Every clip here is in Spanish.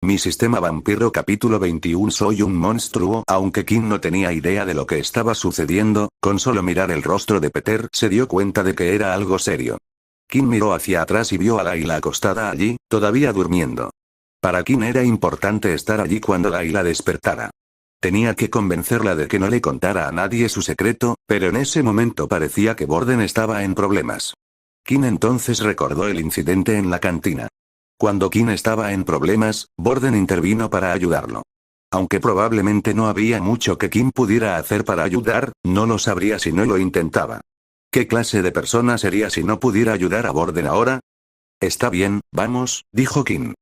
Mi sistema vampiro capítulo 21. Soy un monstruo. Aunque Kim no tenía idea de lo que estaba sucediendo, con solo mirar el rostro de Peter se dio cuenta de que era algo serio. Kim miró hacia atrás y vio a Layla acostada allí, todavía durmiendo. Para Kim era importante estar allí cuando Layla despertara. Tenía que convencerla de que no le contara a nadie su secreto, pero en ese momento parecía que Borden estaba en problemas. Kim entonces recordó el incidente en la cantina. Cuando Kim estaba en problemas, Borden intervino para ayudarlo. Aunque probablemente no había mucho que Kim pudiera hacer para ayudar, no lo sabría si no lo intentaba. ¿Qué clase de persona sería si no pudiera ayudar a Borden ahora? Está bien, vamos, dijo Kim.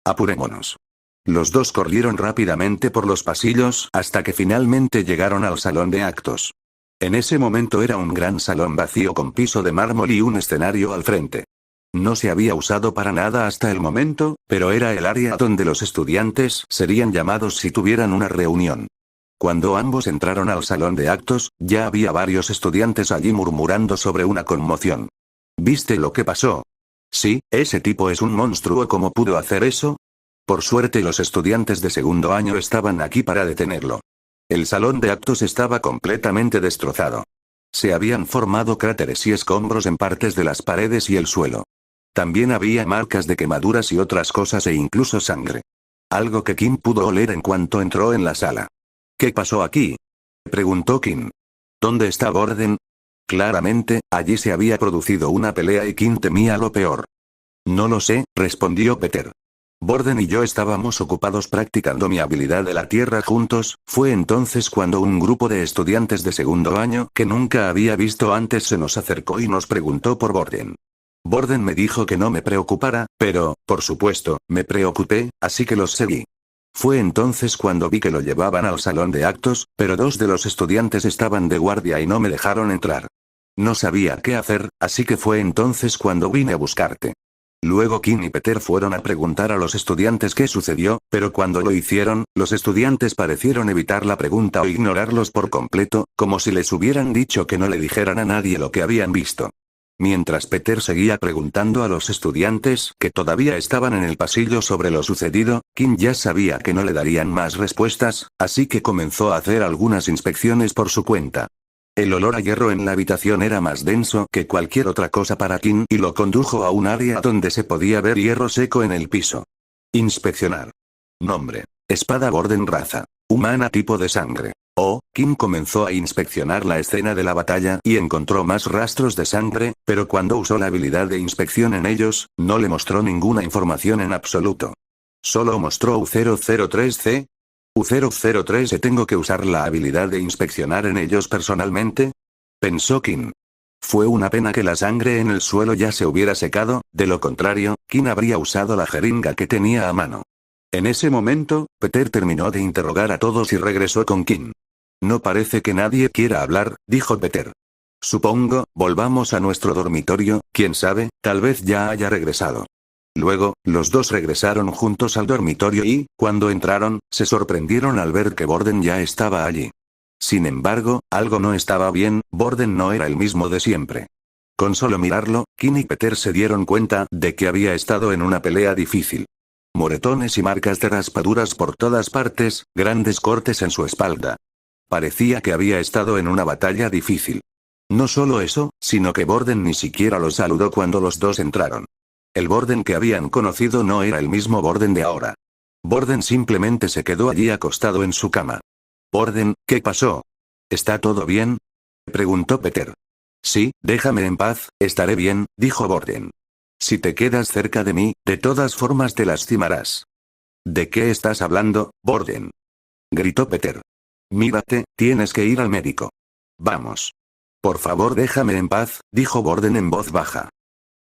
Apurémonos. Los dos corrieron rápidamente por los pasillos hasta que finalmente llegaron al salón de actos. En ese momento era un gran salón vacío con piso de mármol y un escenario al frente. No se había usado para nada hasta el momento, pero era el área donde los estudiantes serían llamados si tuvieran una reunión. Cuando ambos entraron al salón de actos, ya había varios estudiantes allí murmurando sobre una conmoción. ¿Viste lo que pasó? Sí, ese tipo es un monstruo. ¿Cómo pudo hacer eso? Por suerte los estudiantes de segundo año estaban aquí para detenerlo. El salón de actos estaba completamente destrozado. Se habían formado cráteres y escombros en partes de las paredes y el suelo. También había marcas de quemaduras y otras cosas e incluso sangre. Algo que Kim pudo oler en cuanto entró en la sala. ¿Qué pasó aquí?, preguntó Kim. ¿Dónde está Borden? Claramente, allí se había producido una pelea y Kim temía lo peor. No lo sé, respondió Peter. Borden y yo estábamos ocupados practicando mi habilidad de la tierra juntos. Fue entonces cuando un grupo de estudiantes de segundo año que nunca había visto antes se nos acercó y nos preguntó por Borden. Borden me dijo que no me preocupara, pero, por supuesto, me preocupé, así que los seguí. Fue entonces cuando vi que lo llevaban al salón de actos, pero dos de los estudiantes estaban de guardia y no me dejaron entrar. No sabía qué hacer, así que fue entonces cuando vine a buscarte. Luego Kim y Peter fueron a preguntar a los estudiantes qué sucedió, pero cuando lo hicieron, los estudiantes parecieron evitar la pregunta o ignorarlos por completo, como si les hubieran dicho que no le dijeran a nadie lo que habían visto. Mientras Peter seguía preguntando a los estudiantes que todavía estaban en el pasillo sobre lo sucedido, Kim ya sabía que no le darían más respuestas, así que comenzó a hacer algunas inspecciones por su cuenta. El olor a hierro en la habitación era más denso que cualquier otra cosa para Kim y lo condujo a un área donde se podía ver hierro seco en el piso. Inspeccionar. Nombre. Espada Borden. Raza humana. Tipo de sangre. Kim comenzó a inspeccionar la escena de la batalla y encontró más rastros de sangre, pero cuando usó la habilidad de inspección en ellos, no le mostró ninguna información en absoluto. Solo mostró U003C. U003. ¿Tengo que usar la habilidad de inspeccionar en ellos personalmente?, pensó Kim. Fue una pena que la sangre en el suelo ya se hubiera secado, de lo contrario, Kim habría usado la jeringa que tenía a mano. En ese momento, Peter terminó de interrogar a todos y regresó con Kim. No parece que nadie quiera hablar, dijo Peter. Supongo, volvamos a nuestro dormitorio, quién sabe, tal vez ya haya regresado. Luego, los dos regresaron juntos al dormitorio y, cuando entraron, se sorprendieron al ver que Borden ya estaba allí. Sin embargo, algo no estaba bien. Borden no era el mismo de siempre. Con solo mirarlo, Kim y Peter se dieron cuenta de que había estado en una pelea difícil. Moretones y marcas de raspaduras por todas partes, grandes cortes en su espalda. Parecía que había estado en una batalla difícil. No solo eso, sino que Borden ni siquiera lo saludó cuando los dos entraron. El Borden que habían conocido no era el mismo Borden de ahora. Borden simplemente se quedó allí acostado en su cama. Borden, ¿qué pasó? ¿Está todo bien?, preguntó Peter. Sí, déjame en paz, estaré bien, dijo Borden. Si te quedas cerca de mí, de todas formas te lastimarás. ¿De qué estás hablando, Borden?, gritó Peter. Mírate, tienes que ir al médico. Vamos. Por favor, déjame en paz, dijo Borden en voz baja.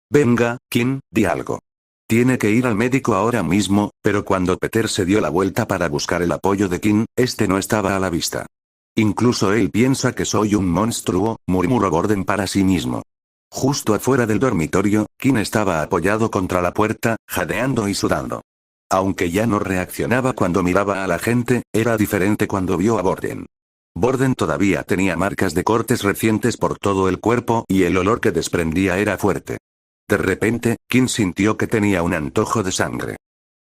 Venga, Kim, di algo. Tiene que ir al médico ahora mismo, pero cuando Peter se dio la vuelta para buscar el apoyo de Kim, este no estaba a la vista. Incluso él piensa que soy un monstruo, murmuró Borden para sí mismo. Justo afuera del dormitorio, Kim estaba apoyado contra la puerta, jadeando y sudando. Aunque ya no reaccionaba cuando miraba a la gente, era diferente cuando vio a Borden. Borden todavía tenía marcas de cortes recientes por todo el cuerpo y el olor que desprendía era fuerte. De repente, Kim sintió que tenía un antojo de sangre.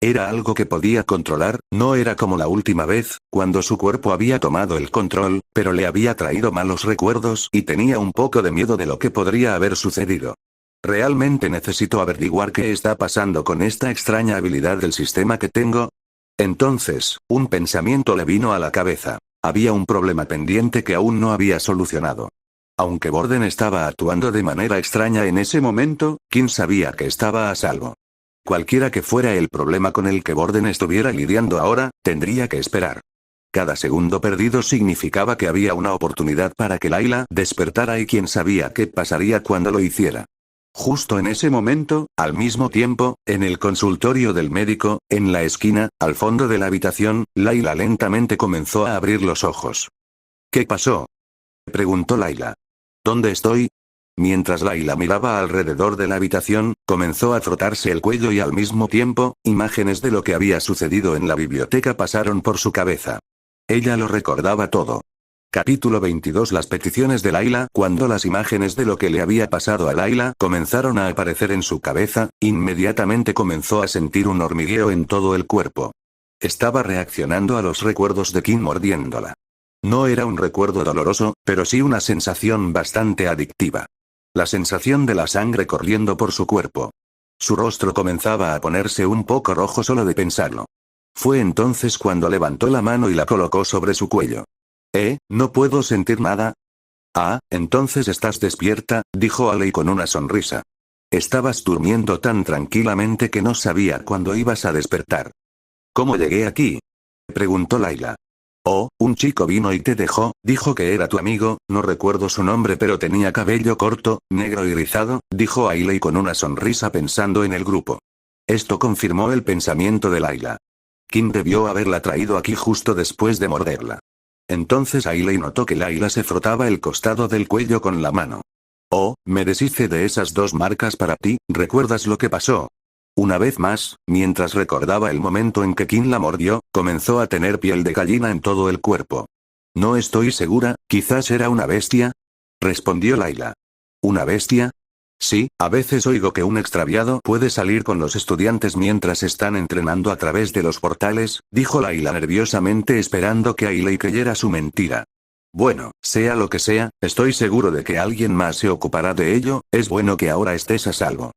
Era algo que podía controlar, no era como la última vez, cuando su cuerpo había tomado el control, pero le había traído malos recuerdos y tenía un poco de miedo de lo que podría haber sucedido. ¿Realmente necesito averiguar qué está pasando con esta extraña habilidad del sistema que tengo? Entonces, un pensamiento le vino a la cabeza. Había un problema pendiente que aún no había solucionado. Aunque Borden estaba actuando de manera extraña en ese momento, Kim sabía que estaba a salvo. Cualquiera que fuera el problema con el que Borden estuviera lidiando ahora, tendría que esperar. Cada segundo perdido significaba que había una oportunidad para que Layla despertara y quién sabía qué pasaría cuando lo hiciera. Justo en ese momento, al mismo tiempo, en el consultorio del médico, en la esquina, al fondo de la habitación, Layla lentamente comenzó a abrir los ojos. ¿Qué pasó?, preguntó Layla. ¿Dónde estoy? Mientras Layla miraba alrededor de la habitación, comenzó a frotarse el cuello y al mismo tiempo, imágenes de lo que había sucedido en la biblioteca pasaron por su cabeza. Ella lo recordaba todo. Capítulo 22. Las peticiones de Layla. Cuando las imágenes de lo que le había pasado a Layla comenzaron a aparecer en su cabeza, inmediatamente comenzó a sentir un hormigueo en todo el cuerpo. Estaba reaccionando a los recuerdos de Kim mordiéndola. No era un recuerdo doloroso, pero sí una sensación bastante adictiva. La sensación de la sangre corriendo por su cuerpo. Su rostro comenzaba a ponerse un poco rojo solo de pensarlo. Fue entonces cuando levantó la mano y la colocó sobre su cuello. ¿No puedo sentir nada? Ah, entonces estás despierta, dijo Alei con una sonrisa. Estabas durmiendo tan tranquilamente que no sabía cuándo ibas a despertar. ¿Cómo llegué aquí?, preguntó Layla. Oh, un chico vino y te dejó, dijo que era tu amigo, no recuerdo su nombre pero tenía cabello corto, negro y rizado, dijo Ailey con una sonrisa pensando en el grupo. Esto confirmó el pensamiento de Layla. Kim debió haberla traído aquí justo después de morderla. Entonces Ailey notó que Layla se frotaba el costado del cuello con la mano. Oh, me deshice de esas 2 marcas para ti, ¿recuerdas lo que pasó? Una vez más, mientras recordaba el momento en que Kim la mordió, comenzó a tener piel de gallina en todo el cuerpo. No estoy segura, quizás era una bestia, respondió Layla. ¿Una bestia? Sí, a veces oigo que un extraviado puede salir con los estudiantes mientras están entrenando a través de los portales, dijo Layla nerviosamente esperando que Ailey creyera su mentira. Bueno, sea lo que sea, estoy seguro de que alguien más se ocupará de ello, es bueno que ahora estés a salvo.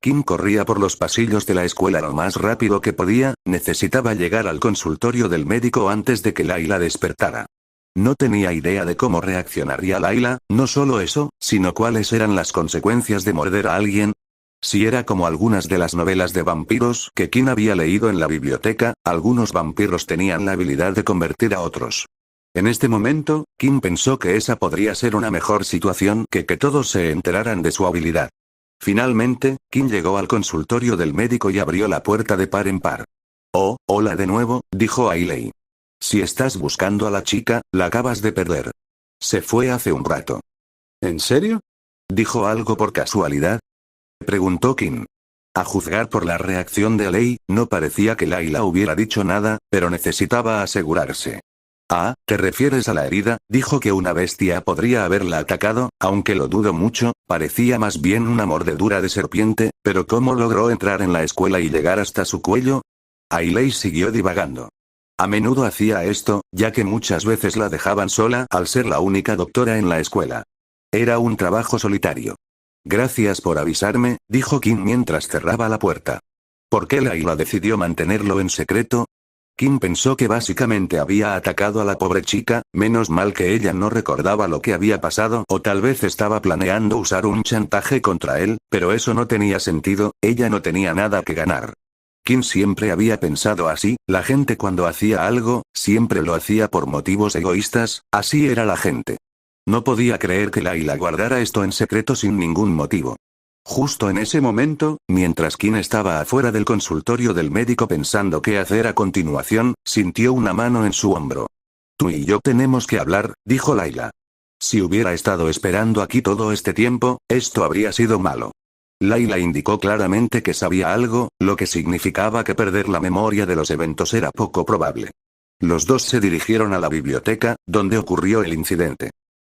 Kim corría por los pasillos de la escuela lo más rápido que podía, necesitaba llegar al consultorio del médico antes de que Layla despertara. No tenía idea de cómo reaccionaría Layla, no solo eso, sino cuáles eran las consecuencias de morder a alguien. Si era como algunas de las novelas de vampiros que Kim había leído en la biblioteca, algunos vampiros tenían la habilidad de convertir a otros. En este momento, Kim pensó que esa podría ser una mejor situación que todos se enteraran de su habilidad. Finalmente, Kim llegó al consultorio del médico y abrió la puerta de par en par. Oh, hola de nuevo, dijo Ailey. Si estás buscando a la chica, la acabas de perder. Se fue hace un rato. ¿En serio? ¿Dijo algo por casualidad?, preguntó Kim. A juzgar por la reacción de Ailey, no parecía que Layla hubiera dicho nada, pero necesitaba asegurarse. Ah, ¿te refieres a la herida? Dijo que una bestia podría haberla atacado, aunque lo dudo mucho, parecía más bien una mordedura de serpiente, pero ¿cómo logró entrar en la escuela y llegar hasta su cuello? Ailey siguió divagando. A menudo hacía esto, ya que muchas veces la dejaban sola al ser la única doctora en la escuela. Era un trabajo solitario. Gracias por avisarme, dijo Kim mientras cerraba la puerta. ¿Por qué Layla decidió mantenerlo en secreto? Kim pensó que básicamente había atacado a la pobre chica, menos mal que ella no recordaba lo que había pasado o tal vez estaba planeando usar un chantaje contra él, pero eso no tenía sentido, ella no tenía nada que ganar. Kim siempre había pensado así, la gente cuando hacía algo, siempre lo hacía por motivos egoístas, así era la gente. No podía creer que Layla guardara esto en secreto sin ningún motivo. Justo en ese momento, mientras Kim estaba afuera del consultorio del médico pensando qué hacer a continuación, sintió una mano en su hombro. Tú y yo tenemos que hablar, dijo Layla. Si hubiera estado esperando aquí todo este tiempo, esto habría sido malo. Layla indicó claramente que sabía algo, lo que significaba que perder la memoria de los eventos era poco probable. Los dos se dirigieron a la biblioteca, donde ocurrió el incidente.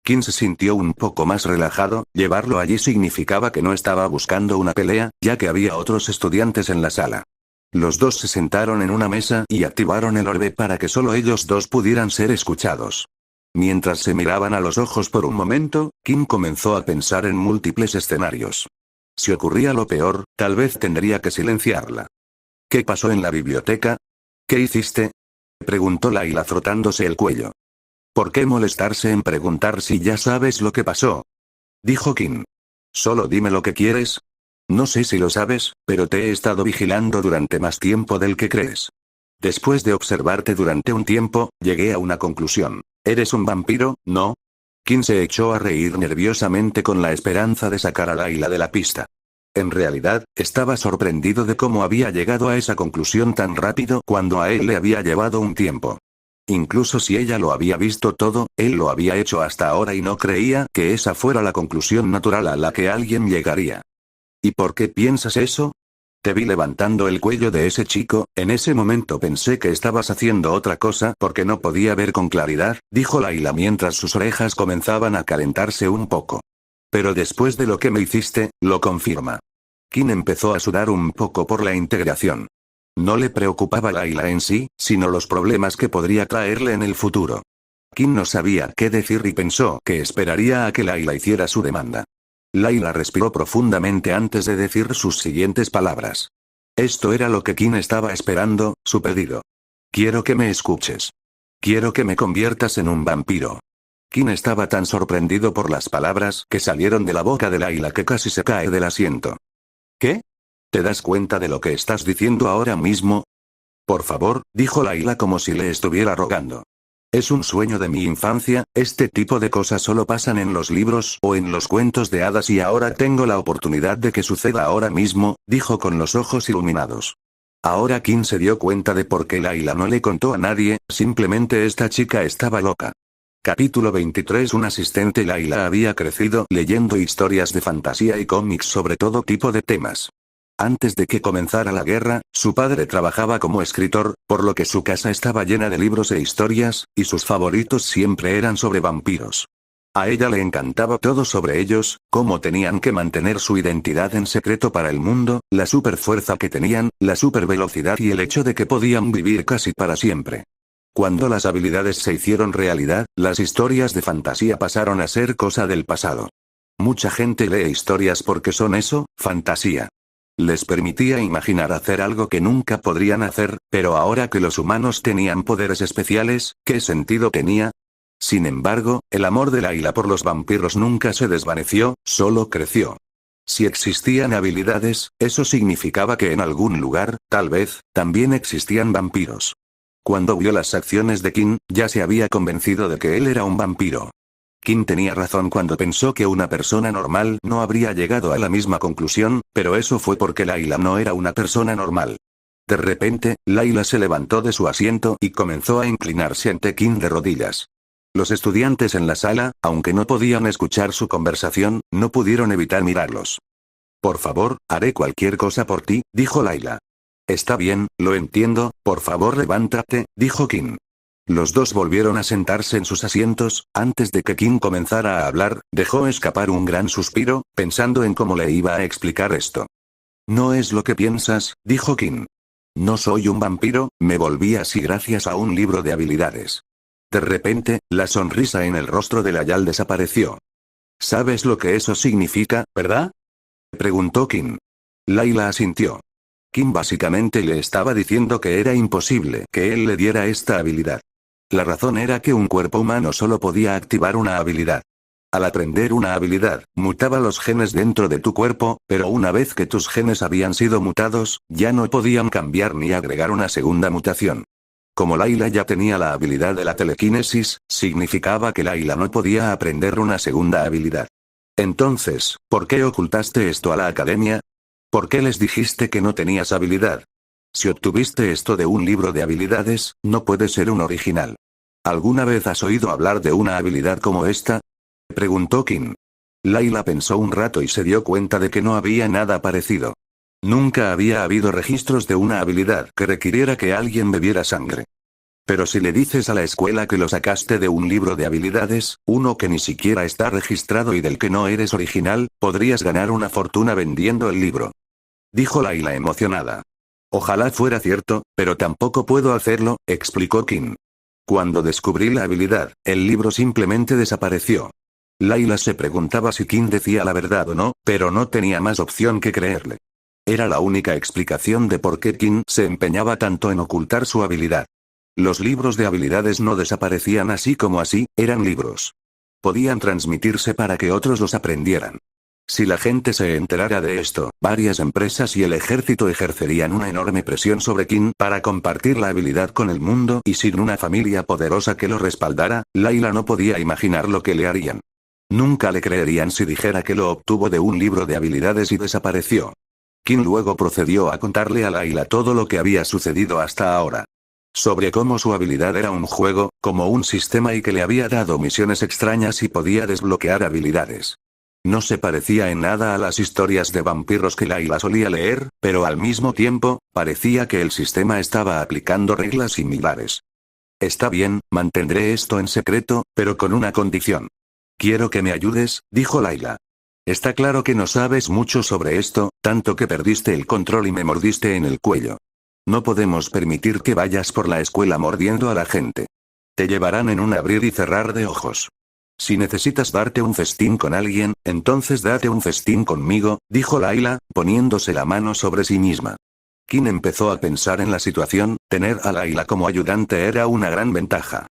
Kim se sintió un poco más relajado, llevarlo allí significaba que no estaba buscando una pelea, ya que había otros estudiantes en la sala. Los dos se sentaron en una mesa y activaron el orbe para que solo ellos dos pudieran ser escuchados. Mientras se miraban a los ojos por un momento, Kim comenzó a pensar en múltiples escenarios. Si ocurría lo peor, tal vez tendría que silenciarla. ¿Qué pasó en la biblioteca? ¿Qué hiciste? Preguntó Layla frotándose el cuello. ¿Por qué molestarse en preguntar si ya sabes lo que pasó? Dijo Kim. Solo dime lo que quieres. No sé si lo sabes, pero te he estado vigilando durante más tiempo del que crees. Después de observarte durante un tiempo, llegué a una conclusión. ¿Eres un vampiro, no? Kim se echó a reír nerviosamente con la esperanza de sacar a Layla de la pista. En realidad, estaba sorprendido de cómo había llegado a esa conclusión tan rápido cuando a él le había llevado un tiempo. Incluso si ella lo había visto todo, él lo había hecho hasta ahora y no creía que esa fuera la conclusión natural a la que alguien llegaría. ¿Y por qué piensas eso? Te vi levantando el cuello de ese chico, en ese momento pensé que estabas haciendo otra cosa porque no podía ver con claridad, dijo Layla mientras sus orejas comenzaban a calentarse un poco. Pero después de lo que me hiciste, lo confirma. Kim empezó a sudar un poco por la integración. No le preocupaba Layla en sí, sino los problemas que podría traerle en el futuro. Kim no sabía qué decir y pensó que esperaría a que Layla hiciera su demanda. Layla respiró profundamente antes de decir sus siguientes palabras. Esto era lo que Kim estaba esperando, su pedido. Quiero que me escuches. Quiero que me conviertas en un vampiro. Kim estaba tan sorprendido por las palabras que salieron de la boca de Layla que casi se cae del asiento. ¿Qué? ¿Te das cuenta de lo que estás diciendo ahora mismo? Por favor, dijo Layla como si le estuviera rogando. Es un sueño de mi infancia, este tipo de cosas solo pasan en los libros o en los cuentos de hadas y ahora tengo la oportunidad de que suceda ahora mismo, dijo con los ojos iluminados. Ahora Kim se dio cuenta de por qué Layla no le contó a nadie, simplemente esta chica estaba loca. Capítulo 23. Un asistente. Layla había crecido leyendo historias de fantasía y cómics sobre todo tipo de temas. Antes de que comenzara la guerra, su padre trabajaba como escritor, por lo que su casa estaba llena de libros e historias, y sus favoritos siempre eran sobre vampiros. A ella le encantaba todo sobre ellos, cómo tenían que mantener su identidad en secreto para el mundo, la superfuerza que tenían, la supervelocidad y el hecho de que podían vivir casi para siempre. Cuando las habilidades se hicieron realidad, las historias de fantasía pasaron a ser cosa del pasado. Mucha gente lee historias porque son eso, fantasía. Les permitía imaginar hacer algo que nunca podrían hacer, pero ahora que los humanos tenían poderes especiales, ¿qué sentido tenía? Sin embargo, el amor de Layla por los vampiros nunca se desvaneció, solo creció. Si existían habilidades, eso significaba que en algún lugar, tal vez, también existían vampiros. Cuando vio las acciones de Kim, ya se había convencido de que él era un vampiro. Kim tenía razón cuando pensó que una persona normal no habría llegado a la misma conclusión, pero eso fue porque Layla no era una persona normal. De repente, Layla se levantó de su asiento y comenzó a inclinarse ante Kim de rodillas. Los estudiantes en la sala, aunque no podían escuchar su conversación, no pudieron evitar mirarlos. Por favor, haré cualquier cosa por ti, dijo Layla. Está bien, lo entiendo, por favor levántate, dijo Kim. Los dos volvieron a sentarse en sus asientos. Antes de que Kim comenzara a hablar, dejó escapar un gran suspiro, pensando en cómo le iba a explicar esto. No es lo que piensas, dijo Kim. No soy un vampiro, me volví así gracias a un libro de habilidades. De repente, la sonrisa en el rostro de Layla desapareció. ¿Sabes lo que eso significa, verdad? Preguntó Kim. Layla asintió. Kim básicamente le estaba diciendo que era imposible que él le diera esta habilidad. La razón era que un cuerpo humano solo podía activar una habilidad. Al aprender una habilidad, mutaba los genes dentro de tu cuerpo, pero una vez que tus genes habían sido mutados, ya no podían cambiar ni agregar una segunda mutación. Como Layla ya tenía la habilidad de la telequinesis, significaba que Layla no podía aprender una segunda habilidad. Entonces, ¿por qué ocultaste esto a la academia? ¿Por qué les dijiste que no tenías habilidad? Si obtuviste esto de un libro de habilidades, no puede ser un original. ¿Alguna vez has oído hablar de una habilidad como esta? Preguntó Kim. Layla pensó un rato y se dio cuenta de que no había nada parecido. Nunca había habido registros de una habilidad que requiriera que alguien bebiera sangre. Pero si le dices a la escuela que lo sacaste de un libro de habilidades, uno que ni siquiera está registrado y del que no eres original, podrías ganar una fortuna vendiendo el libro. Dijo Layla emocionada. Ojalá fuera cierto, pero tampoco puedo hacerlo, explicó Kim. Cuando descubrí la habilidad, el libro simplemente desapareció. Layla se preguntaba si Kim decía la verdad o no, pero no tenía más opción que creerle. Era la única explicación de por qué Kim se empeñaba tanto en ocultar su habilidad. Los libros de habilidades no desaparecían así como así, eran libros. Podían transmitirse para que otros los aprendieran. Si la gente se enterara de esto, varias empresas y el ejército ejercerían una enorme presión sobre Kim para compartir la habilidad con el mundo y sin una familia poderosa que lo respaldara, Layla no podía imaginar lo que le harían. Nunca le creerían si dijera que lo obtuvo de un libro de habilidades y desapareció. Kim luego procedió a contarle a Layla todo lo que había sucedido hasta ahora. Sobre cómo su habilidad era un juego, como un sistema y que le había dado misiones extrañas y podía desbloquear habilidades. No se parecía en nada a las historias de vampiros que Layla solía leer, pero al mismo tiempo, parecía que el sistema estaba aplicando reglas similares. Está bien, mantendré esto en secreto, pero con una condición. Quiero que me ayudes, dijo Layla. Está claro que no sabes mucho sobre esto, tanto que perdiste el control y me mordiste en el cuello. No podemos permitir que vayas por la escuela mordiendo a la gente. Te llevarán en un abrir y cerrar de ojos. Si necesitas darte un festín con alguien, entonces date un festín conmigo, dijo Layla, poniéndose la mano sobre sí misma. Kim empezó a pensar en la situación, tener a Layla como ayudante era una gran ventaja.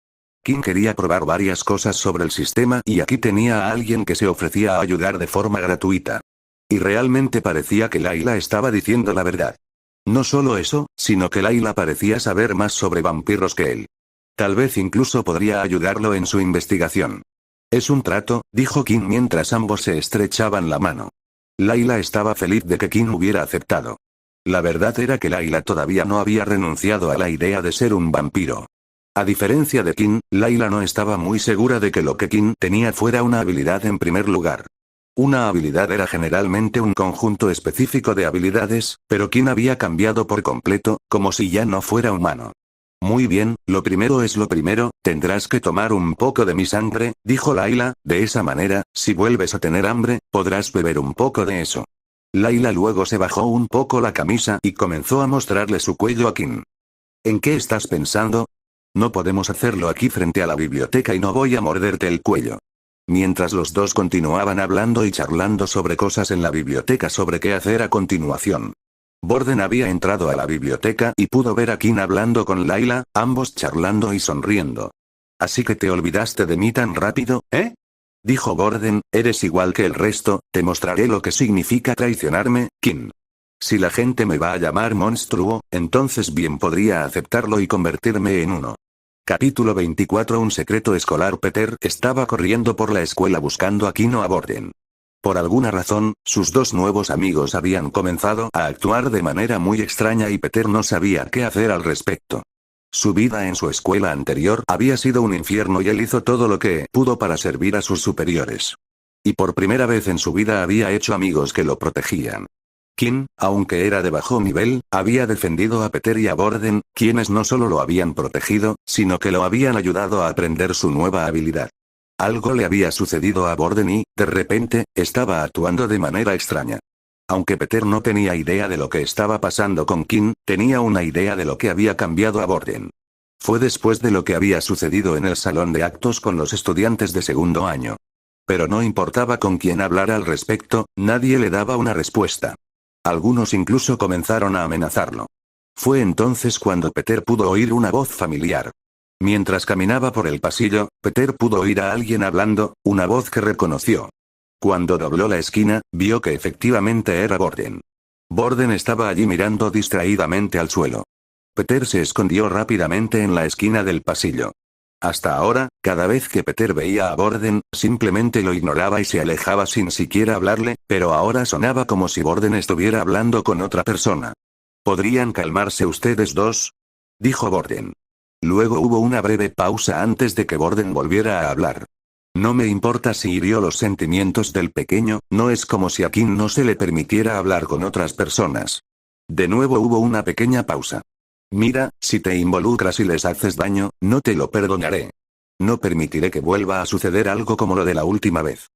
Kim quería probar varias cosas sobre el sistema y aquí tenía a alguien que se ofrecía a ayudar de forma gratuita. Y realmente parecía que Layla estaba diciendo la verdad. No solo eso, sino que Layla parecía saber más sobre vampiros que él. Tal vez incluso podría ayudarlo en su investigación. Es un trato, dijo Kim mientras ambos se estrechaban la mano. Layla estaba feliz de que Kim hubiera aceptado. La verdad era que Layla todavía no había renunciado a la idea de ser un vampiro. A diferencia de Kim, Layla no estaba muy segura de que lo que Kim tenía fuera una habilidad en primer lugar. Una habilidad era generalmente un conjunto específico de habilidades, pero Kim había cambiado por completo, como si ya no fuera humano. Muy bien, lo primero es lo primero, tendrás que tomar un poco de mi sangre, dijo Layla, de esa manera, si vuelves a tener hambre, podrás beber un poco de eso. Layla luego se bajó un poco la camisa y comenzó a mostrarle su cuello a Kim. ¿En qué estás pensando? No podemos hacerlo aquí frente a la biblioteca y no voy a morderte el cuello. Mientras los dos continuaban hablando y charlando sobre cosas en la biblioteca sobre qué hacer a continuación. Borden había entrado a la biblioteca y pudo ver a Kim hablando con Layla, ambos charlando y sonriendo. ¿Así que te olvidaste de mí tan rápido, eh? Dijo Borden, eres igual que el resto, te mostraré lo que significa traicionarme, Kim. Si la gente me va a llamar monstruo, entonces bien podría aceptarlo y convertirme en uno. Capítulo 24. Un secreto escolar. Peter estaba corriendo por la escuela buscando a Kim o a Borden. Por alguna razón, sus dos nuevos amigos habían comenzado a actuar de manera muy extraña y Peter no sabía qué hacer al respecto. Su vida en su escuela anterior había sido un infierno y él hizo todo lo que pudo para servir a sus superiores. Y por primera vez en su vida había hecho amigos que lo protegían. Kim, aunque era de bajo nivel, había defendido a Peter y a Borden, quienes no solo lo habían protegido, sino que lo habían ayudado a aprender su nueva habilidad. Algo le había sucedido a Borden y, de repente, estaba actuando de manera extraña. Aunque Peter no tenía idea de lo que estaba pasando con Kim, tenía una idea de lo que había cambiado a Borden. Fue después de lo que había sucedido en el salón de actos con los estudiantes de segundo año. Pero no importaba con quién hablara al respecto, nadie le daba una respuesta. Algunos incluso comenzaron a amenazarlo. Fue entonces cuando Peter pudo oír una voz familiar. Mientras caminaba por el pasillo, Peter pudo oír a alguien hablando, una voz que reconoció. Cuando dobló la esquina, vio que efectivamente era Borden. Borden estaba allí mirando distraídamente al suelo. Peter se escondió rápidamente en la esquina del pasillo. Hasta ahora, cada vez que Peter veía a Borden, simplemente lo ignoraba y se alejaba sin siquiera hablarle, pero ahora sonaba como si Borden estuviera hablando con otra persona. ¿Podrían calmarse ustedes dos?, dijo Borden. Luego hubo una breve pausa antes de que Borden volviera a hablar. No me importa si hirió los sentimientos del pequeño, no es como si a Kim no se le permitiera hablar con otras personas. De nuevo hubo una pequeña pausa. Mira, si te involucras y les haces daño, no te lo perdonaré. No permitiré que vuelva a suceder algo como lo de la última vez.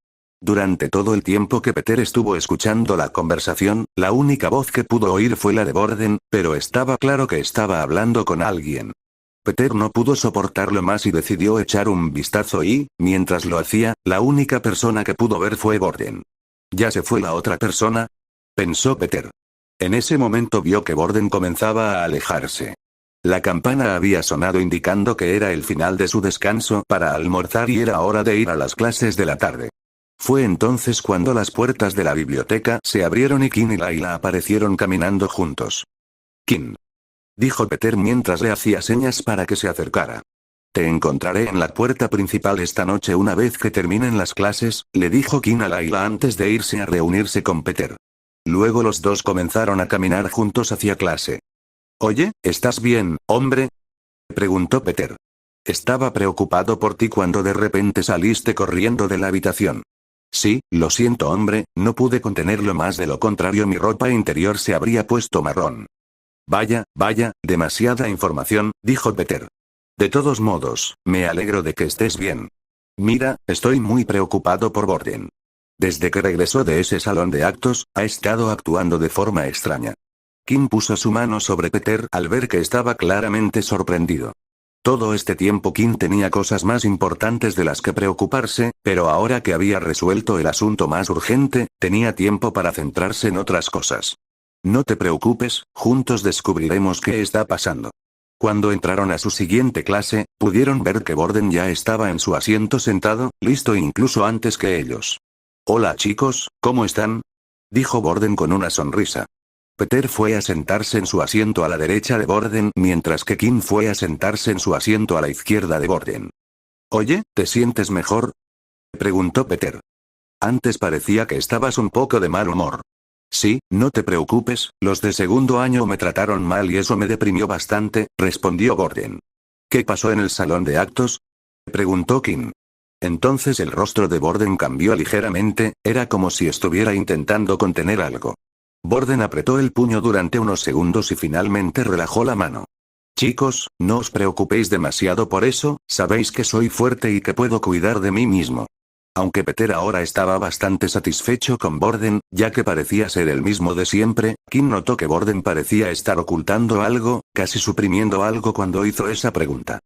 Durante todo el tiempo que Peter estuvo escuchando la conversación, la única voz que pudo oír fue la de Borden, pero estaba claro que estaba hablando con alguien. Peter no pudo soportarlo más y decidió echar un vistazo y, mientras lo hacía, la única persona que pudo ver fue Borden. ¿Ya se fue la otra persona?, pensó Peter. En ese momento vio que Borden comenzaba a alejarse. La campana había sonado indicando que era el final de su descanso para almorzar y era hora de ir a las clases de la tarde. Fue entonces cuando las puertas de la biblioteca se abrieron y Kim y Layla aparecieron caminando juntos. «Kim», dijo Peter mientras le hacía señas para que se acercara. «Te encontraré en la puerta principal esta noche una vez que terminen las clases», le dijo Kim a Layla antes de irse a reunirse con Peter. Luego los dos comenzaron a caminar juntos hacia clase. «Oye, ¿estás bien, hombre?», preguntó Peter. «Estaba preocupado por ti cuando de repente saliste corriendo de la habitación». «Sí, lo siento, hombre, no pude contenerlo, más de lo contrario mi ropa interior se habría puesto marrón». «Vaya, demasiada información», dijo Peter. «De todos modos, me alegro de que estés bien. Mira, estoy muy preocupado por Borden. Desde que regresó de ese salón de actos, ha estado actuando de forma extraña». Kim puso su mano sobre Peter al ver que estaba claramente sorprendido. Todo este tiempo Kim tenía cosas más importantes de las que preocuparse, pero ahora que había resuelto el asunto más urgente, tenía tiempo para centrarse en otras cosas. «No te preocupes, juntos descubriremos qué está pasando». Cuando entraron a su siguiente clase, pudieron ver que Borden ya estaba en su asiento sentado, listo incluso antes que ellos. «Hola chicos, ¿cómo están?», dijo Borden con una sonrisa. Peter fue a sentarse en su asiento a la derecha de Borden mientras que Kim fue a sentarse en su asiento a la izquierda de Borden. «Oye, ¿te sientes mejor?», preguntó Peter. «Antes parecía que estabas un poco de mal humor». «Sí, no te preocupes, los de segundo año me trataron mal y eso me deprimió bastante», respondió Borden. «¿Qué pasó en el salón de actos?», preguntó Kim. Entonces el rostro de Borden cambió ligeramente, era como si estuviera intentando contener algo. Borden apretó el puño durante unos segundos y finalmente relajó la mano. «Chicos, no os preocupéis demasiado por eso, sabéis que soy fuerte y que puedo cuidar de mí mismo». Aunque Peter ahora estaba bastante satisfecho con Borden, ya que parecía ser el mismo de siempre, Kim notó que Borden parecía estar ocultando algo, casi suprimiendo algo cuando hizo esa pregunta.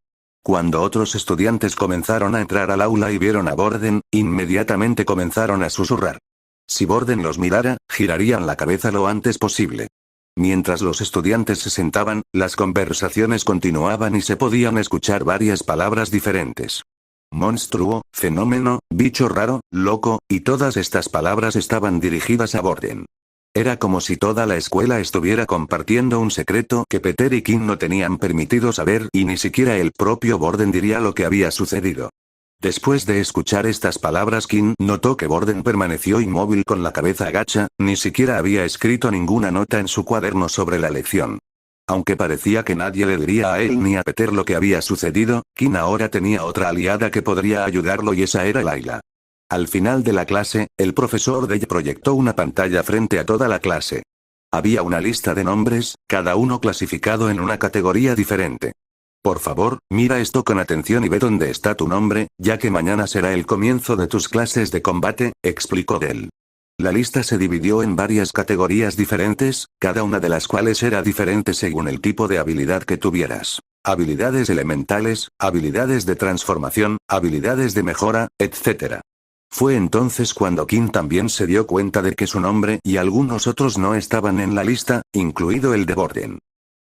Cuando otros estudiantes comenzaron a entrar al aula y vieron a Borden, inmediatamente comenzaron a susurrar. Si Borden los mirara, girarían la cabeza lo antes posible. Mientras los estudiantes se sentaban, las conversaciones continuaban y se podían escuchar varias palabras diferentes. Monstruo, fenómeno, bicho raro, loco, y todas estas palabras estaban dirigidas a Borden. Era como si toda la escuela estuviera compartiendo un secreto que Peter y Kim no tenían permitido saber y ni siquiera el propio Borden diría lo que había sucedido. Después de escuchar estas palabras Kim notó que Borden permaneció inmóvil con la cabeza agacha, ni siquiera había escrito ninguna nota en su cuaderno sobre la lección. Aunque parecía que nadie le diría a él ni a Peter lo que había sucedido, Kim ahora tenía otra aliada que podría ayudarlo y esa era Layla. Al final de la clase, el profesor Dell proyectó una pantalla frente a toda la clase. Había una lista de nombres, cada uno clasificado en una categoría diferente. «Por favor, mira esto con atención y ve dónde está tu nombre, ya que mañana será el comienzo de tus clases de combate», explicó Dell. La lista se dividió en varias categorías diferentes, cada una de las cuales era diferente según el tipo de habilidad que tuvieras. Habilidades elementales, habilidades de transformación, habilidades de mejora, etc. Fue entonces cuando Kim también se dio cuenta de que su nombre y algunos otros no estaban en la lista, incluido el de Borden.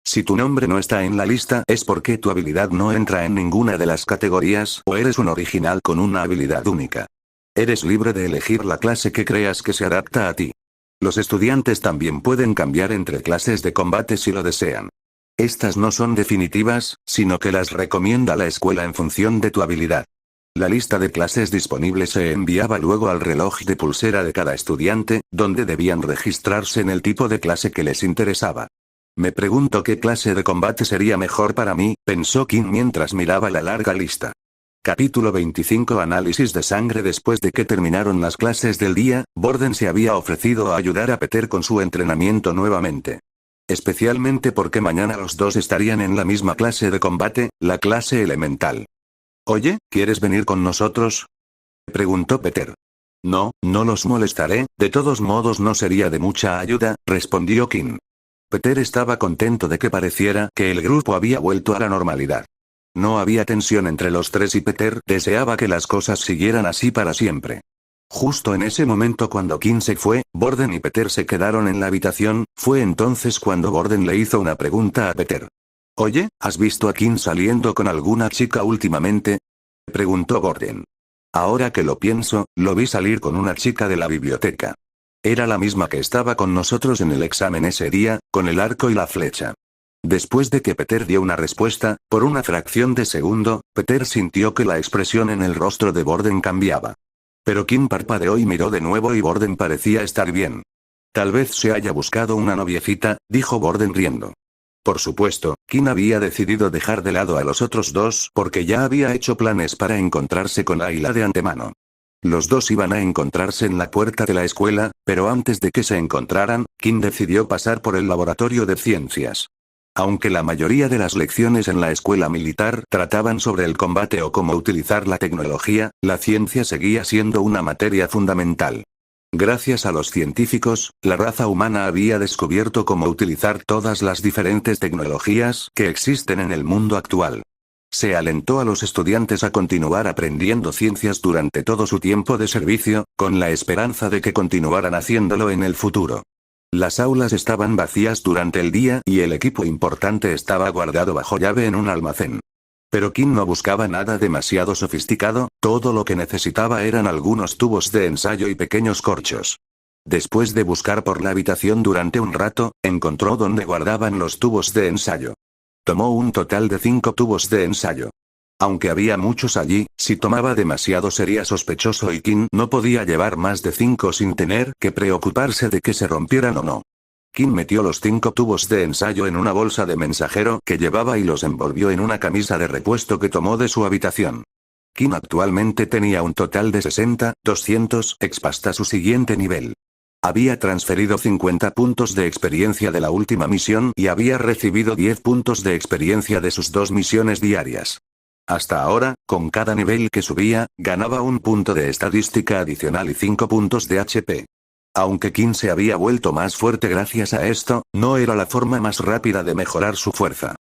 Si tu nombre no está en la lista es porque tu habilidad no entra en ninguna de las categorías o eres un original con una habilidad única. Eres libre de elegir la clase que creas que se adapta a ti. Los estudiantes también pueden cambiar entre clases de combate si lo desean. Estas no son definitivas, sino que las recomienda la escuela en función de tu habilidad. La lista de clases disponibles se enviaba luego al reloj de pulsera de cada estudiante, donde debían registrarse en el tipo de clase que les interesaba. Me pregunto qué clase de combate sería mejor para mí, pensó Kim mientras miraba la larga lista. Capítulo 25 Análisis de sangre. Después de que terminaron las clases del día, Borden se había ofrecido a ayudar a Peter con su entrenamiento nuevamente. Especialmente porque mañana los dos estarían en la misma clase de combate, la clase elemental. «Oye, ¿quieres venir con nosotros?», preguntó Peter. No, no los molestaré, de todos modos no sería de mucha ayuda, respondió Kim. Peter estaba contento de que pareciera que el grupo había vuelto a la normalidad. No había tensión entre los tres y Peter deseaba que las cosas siguieran así para siempre. Justo en ese momento cuando Kim se fue, Borden y Peter se quedaron en la habitación, fue entonces cuando Borden le hizo una pregunta a Peter. Oye, ¿has visto a Kim saliendo con alguna chica últimamente? Preguntó Borden. Ahora que lo pienso, lo vi salir con una chica de la biblioteca. Era la misma que estaba con nosotros en el examen ese día, con el arco y la flecha. Después de que Peter dio una respuesta, por una fracción de segundo, Peter sintió que la expresión en el rostro de Borden cambiaba. Pero Kim parpadeó y miró de nuevo y Borden parecía estar bien. Tal vez se haya buscado una noviecita, dijo Borden riendo. Por supuesto, Kim había decidido dejar de lado a los otros dos porque ya había hecho planes para encontrarse con Layla de antemano. Los dos iban a encontrarse en la puerta de la escuela, pero antes de que se encontraran, Kim decidió pasar por el laboratorio de ciencias. Aunque la mayoría de las lecciones en la escuela militar trataban sobre el combate o cómo utilizar la tecnología, la ciencia seguía siendo una materia fundamental. Gracias a los científicos, la raza humana había descubierto cómo utilizar todas las diferentes tecnologías que existen en el mundo actual. Se alentó a los estudiantes a continuar aprendiendo ciencias durante todo su tiempo de servicio, con la esperanza de que continuaran haciéndolo en el futuro. Las aulas estaban vacías durante el día y el equipo importante estaba guardado bajo llave en un almacén. Pero Kim no buscaba nada demasiado sofisticado, todo lo que necesitaba eran algunos tubos de ensayo y pequeños corchos. Después de buscar por la habitación durante un rato, encontró donde guardaban los tubos de ensayo. Tomó un total de 5 tubos de ensayo. Aunque había muchos allí, si tomaba demasiado sería sospechoso y Kim no podía llevar más de 5 sin tener que preocuparse de que se rompieran o no. Kim metió los 5 tubos de ensayo en una bolsa de mensajero que llevaba y los envolvió en una camisa de repuesto que tomó de su habitación. Kim actualmente tenía un total de 200 exp hasta su siguiente nivel. Había transferido 50 puntos de experiencia de la última misión y había recibido 10 puntos de experiencia de sus 2 misiones diarias. Hasta ahora, con cada nivel que subía, ganaba un punto de estadística adicional y 5 puntos de HP. Aunque Kim se había vuelto más fuerte gracias a esto, no era la forma más rápida de mejorar su fuerza.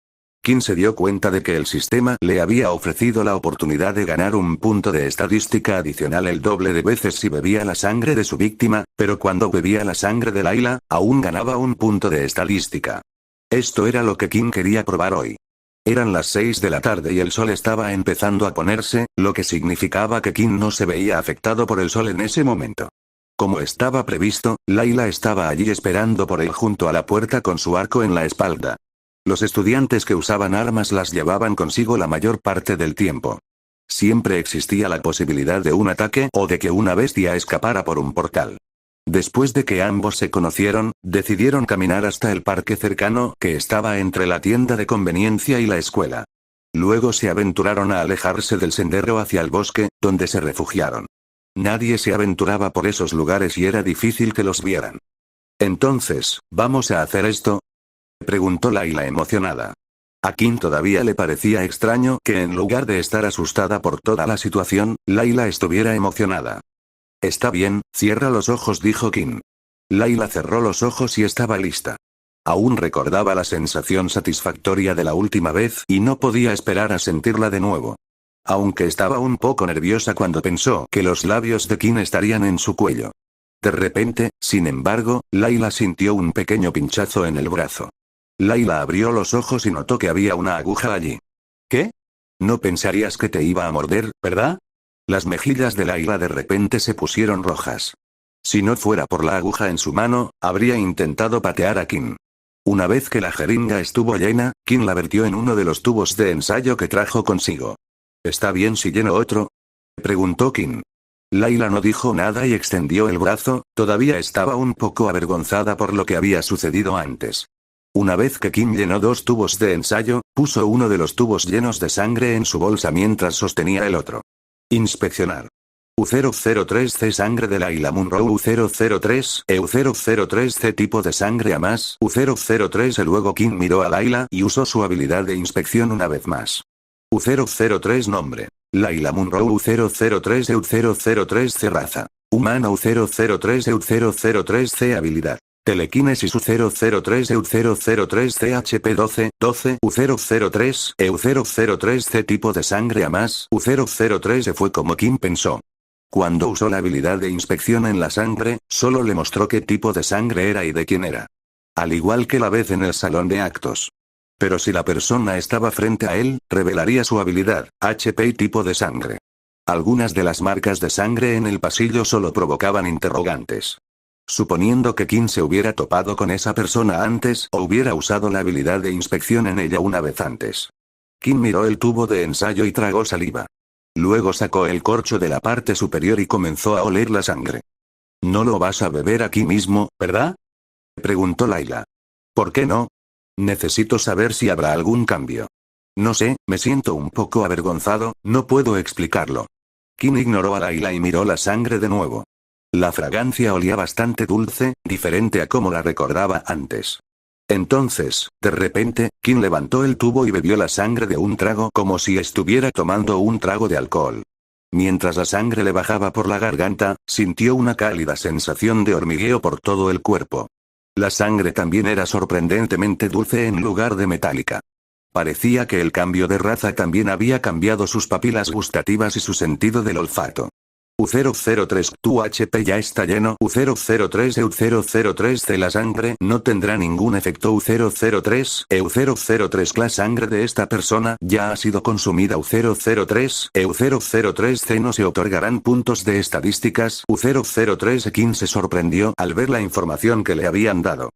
Kim se dio cuenta de que el sistema le había ofrecido la oportunidad de ganar un punto de estadística adicional el doble de veces si bebía la sangre de su víctima, pero cuando bebía la sangre de Layla, aún ganaba un punto de estadística. Esto era lo que Kim quería probar hoy. Eran las 6 de la tarde y el sol estaba empezando a ponerse, lo que significaba que Kim no se veía afectado por el sol en ese momento. Como estaba previsto, Layla estaba allí esperando por él junto a la puerta con su arco en la espalda. Los estudiantes que usaban armas las llevaban consigo la mayor parte del tiempo. Siempre existía la posibilidad de un ataque o de que una bestia escapara por un portal. Después de que ambos se conocieron, decidieron caminar hasta el parque cercano que estaba entre la tienda de conveniencia y la escuela. Luego se aventuraron a alejarse del sendero hacia el bosque, donde se refugiaron. Nadie se aventuraba por esos lugares y era difícil que los vieran. Entonces, ¿vamos a hacer esto?, preguntó Layla emocionada. A Kim todavía le parecía extraño que en lugar de estar asustada por toda la situación, Layla estuviera emocionada. Está bien, cierra los ojos, dijo Kim. Layla cerró los ojos y estaba lista. Aún recordaba la sensación satisfactoria de la última vez y no podía esperar a sentirla de nuevo. Aunque estaba un poco nerviosa cuando pensó que los labios de Kim estarían en su cuello. De repente, sin embargo, Layla sintió un pequeño pinchazo en el brazo. Layla abrió los ojos y notó que había una aguja allí. ¿Qué? No pensarías que te iba a morder, ¿verdad? Las mejillas de Layla de repente se pusieron rojas. Si no fuera por la aguja en su mano, habría intentado patear a Kim. Una vez que la jeringa estuvo llena, Kim la vertió en uno de los tubos de ensayo que trajo consigo. ¿Está bien si lleno otro?, preguntó Kim. Layla no dijo nada y extendió el brazo, todavía estaba un poco avergonzada por lo que había sucedido antes. Una vez que Kim llenó 2 tubos de ensayo, puso uno de los tubos llenos de sangre en su bolsa mientras sostenía el otro. Inspeccionar. U003C sangre de Layla Munro U003 EU003C tipo de sangre a más U003 Luego Kim miró a Layla y usó su habilidad de inspección una vez más. U003 nombre. Layla Munro U003 EU003C raza. Humano U003 EU003C habilidad. Telequinesis U003 EU003C HP12, 12 U003 EU003C tipo de sangre a más U003E fue como Kim pensó. Cuando usó la habilidad de inspección en la sangre, solo le mostró qué tipo de sangre era y de quién era. Al igual que la vez en el salón de actos. Pero si la persona estaba frente a él, revelaría su habilidad, HP y tipo de sangre. Algunas de las marcas de sangre en el pasillo solo provocaban interrogantes. Suponiendo que Kim se hubiera topado con esa persona antes o hubiera usado la habilidad de inspección en ella una vez antes. Kim miró el tubo de ensayo y tragó saliva. Luego sacó el corcho de la parte superior y comenzó a oler la sangre. ¿No lo vas a beber aquí mismo, verdad?, preguntó Layla. ¿Por qué no? Necesito saber si habrá algún cambio. No sé, me siento un poco avergonzado, no puedo explicarlo. Kim ignoró a Layla y miró la sangre de nuevo. La fragancia olía bastante dulce, diferente a como la recordaba antes. Entonces, de repente, Kim levantó el tubo y bebió la sangre de un trago como si estuviera tomando un trago de alcohol. Mientras la sangre le bajaba por la garganta, sintió una cálida sensación de hormigueo por todo el cuerpo. La sangre también era sorprendentemente dulce en lugar de metálica. Parecía que el cambio de raza también había cambiado sus papilas gustativas y su sentido del olfato. U003, tu HP ya está lleno. U003 EU003 la sangre no tendrá ningún efecto. U003 EU003 la sangre de esta persona ya ha sido consumida. U003 EU003 no se otorgarán puntos de estadísticas. U003 Kim se sorprendió al ver la información que le habían dado.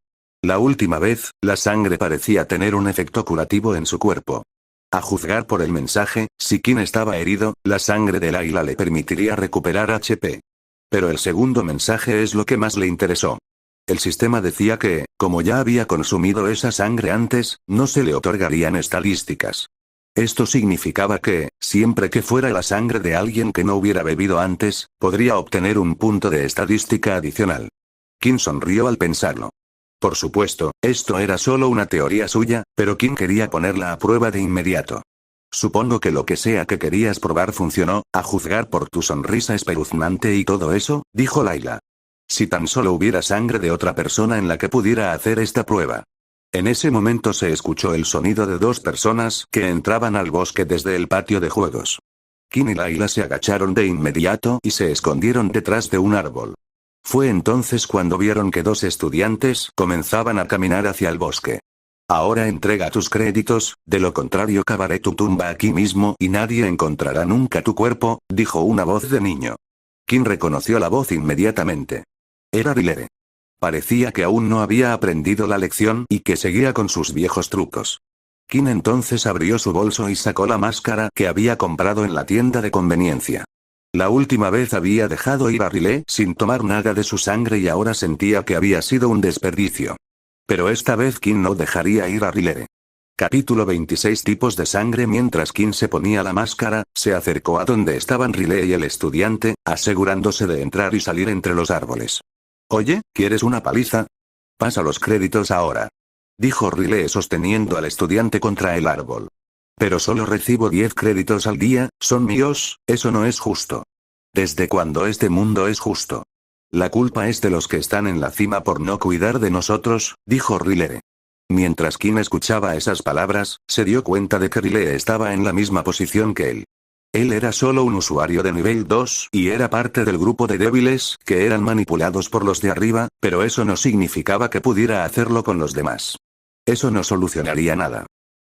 La última vez, la sangre parecía tener un efecto curativo en su cuerpo. A juzgar por el mensaje, si Kim estaba herido, la sangre de Layla le permitiría recuperar HP. Pero el segundo mensaje es lo que más le interesó. El sistema decía que, como ya había consumido esa sangre antes, no se le otorgarían estadísticas. Esto significaba que, siempre que fuera la sangre de alguien que no hubiera bebido antes, podría obtener un punto de estadística adicional. Kim sonrió al pensarlo. Por supuesto, esto era solo una teoría suya, pero Kim quería ponerla a prueba de inmediato. Supongo que lo que sea que querías probar funcionó, a juzgar por tu sonrisa espeluznante y todo eso, dijo Layla. Si tan solo hubiera sangre de otra persona en la que pudiera hacer esta prueba. En ese momento se escuchó el sonido de dos personas que entraban al bosque desde el patio de juegos. Kim y Layla se agacharon de inmediato y se escondieron detrás de un árbol. Fue entonces cuando vieron que dos estudiantes comenzaban a caminar hacia el bosque. Ahora entrega tus créditos, de lo contrario cavaré tu tumba aquí mismo y nadie encontrará nunca tu cuerpo, dijo una voz de niño. Kim reconoció la voz inmediatamente. Era Riley. Parecía que aún no había aprendido la lección y que seguía con sus viejos trucos. Kim entonces abrió su bolso y sacó la máscara que había comprado en la tienda de conveniencia. La última vez había dejado ir a Riley sin tomar nada de su sangre y ahora sentía que había sido un desperdicio. Pero esta vez Kim no dejaría ir a Riley. Capítulo 26 Tipos de sangre. Mientras Kim se ponía la máscara, se acercó a donde estaban Riley y el estudiante, asegurándose de entrar y salir entre los árboles. Oye, ¿quieres una paliza? Pasa los créditos ahora. Dijo Riley sosteniendo al estudiante contra el árbol. Pero solo recibo 10 créditos al día, son míos, eso no es justo. ¿Desde cuándo este mundo es justo? La culpa es de los que están en la cima por no cuidar de nosotros, dijo Riley. Mientras Kim escuchaba esas palabras, se dio cuenta de que Riley estaba en la misma posición que él. Él era solo un usuario de nivel 2 y era parte del grupo de débiles que eran manipulados por los de arriba, pero eso no significaba que pudiera hacerlo con los demás. Eso no solucionaría nada.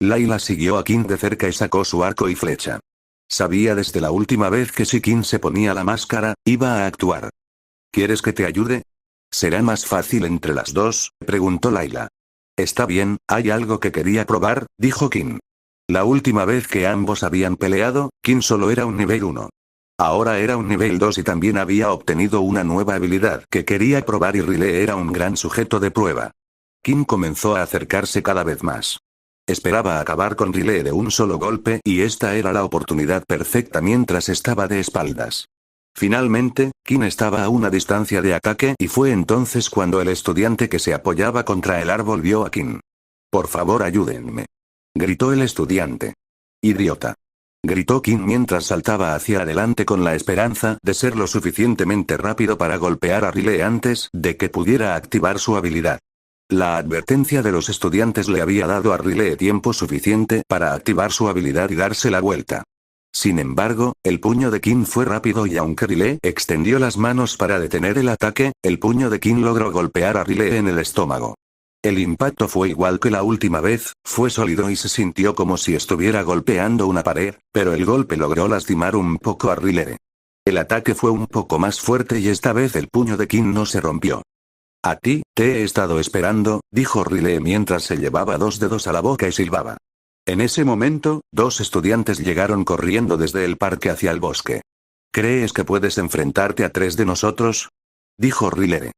Layla siguió a Kim de cerca y sacó su arco y flecha. Sabía desde la última vez que si Kim se ponía la máscara, iba a actuar. ¿Quieres que te ayude? ¿Será más fácil entre las dos?, preguntó Layla. Está bien, hay algo que quería probar, dijo Kim. La última vez que ambos habían peleado, Kim solo era un nivel 1. Ahora era un nivel 2 y también había obtenido una nueva habilidad que quería probar y Riley era un gran sujeto de prueba. Kim comenzó a acercarse cada vez más. Esperaba acabar con Riley de un solo golpe y esta era la oportunidad perfecta mientras estaba de espaldas. Finalmente, Kim estaba a una distancia de ataque y fue entonces cuando el estudiante que se apoyaba contra el árbol vio a Kim. Por favor ayúdenme. Gritó el estudiante. Idiota. Gritó Kim mientras saltaba hacia adelante con la esperanza de ser lo suficientemente rápido para golpear a Riley antes de que pudiera activar su habilidad. La advertencia de los estudiantes le había dado a Riley tiempo suficiente para activar su habilidad y darse la vuelta. Sin embargo, el puño de Kim fue rápido y aunque Riley extendió las manos para detener el ataque, el puño de Kim logró golpear a Riley en el estómago. El impacto fue igual que la última vez, fue sólido y se sintió como si estuviera golpeando una pared, pero el golpe logró lastimar un poco a Riley. El ataque fue un poco más fuerte y esta vez el puño de Kim no se rompió. A ti, te he estado esperando, dijo Riley mientras se llevaba dos dedos a la boca y silbaba. En ese momento, dos estudiantes llegaron corriendo desde el parque hacia el bosque. ¿Crees que puedes enfrentarte a 3 de nosotros? Dijo Riley.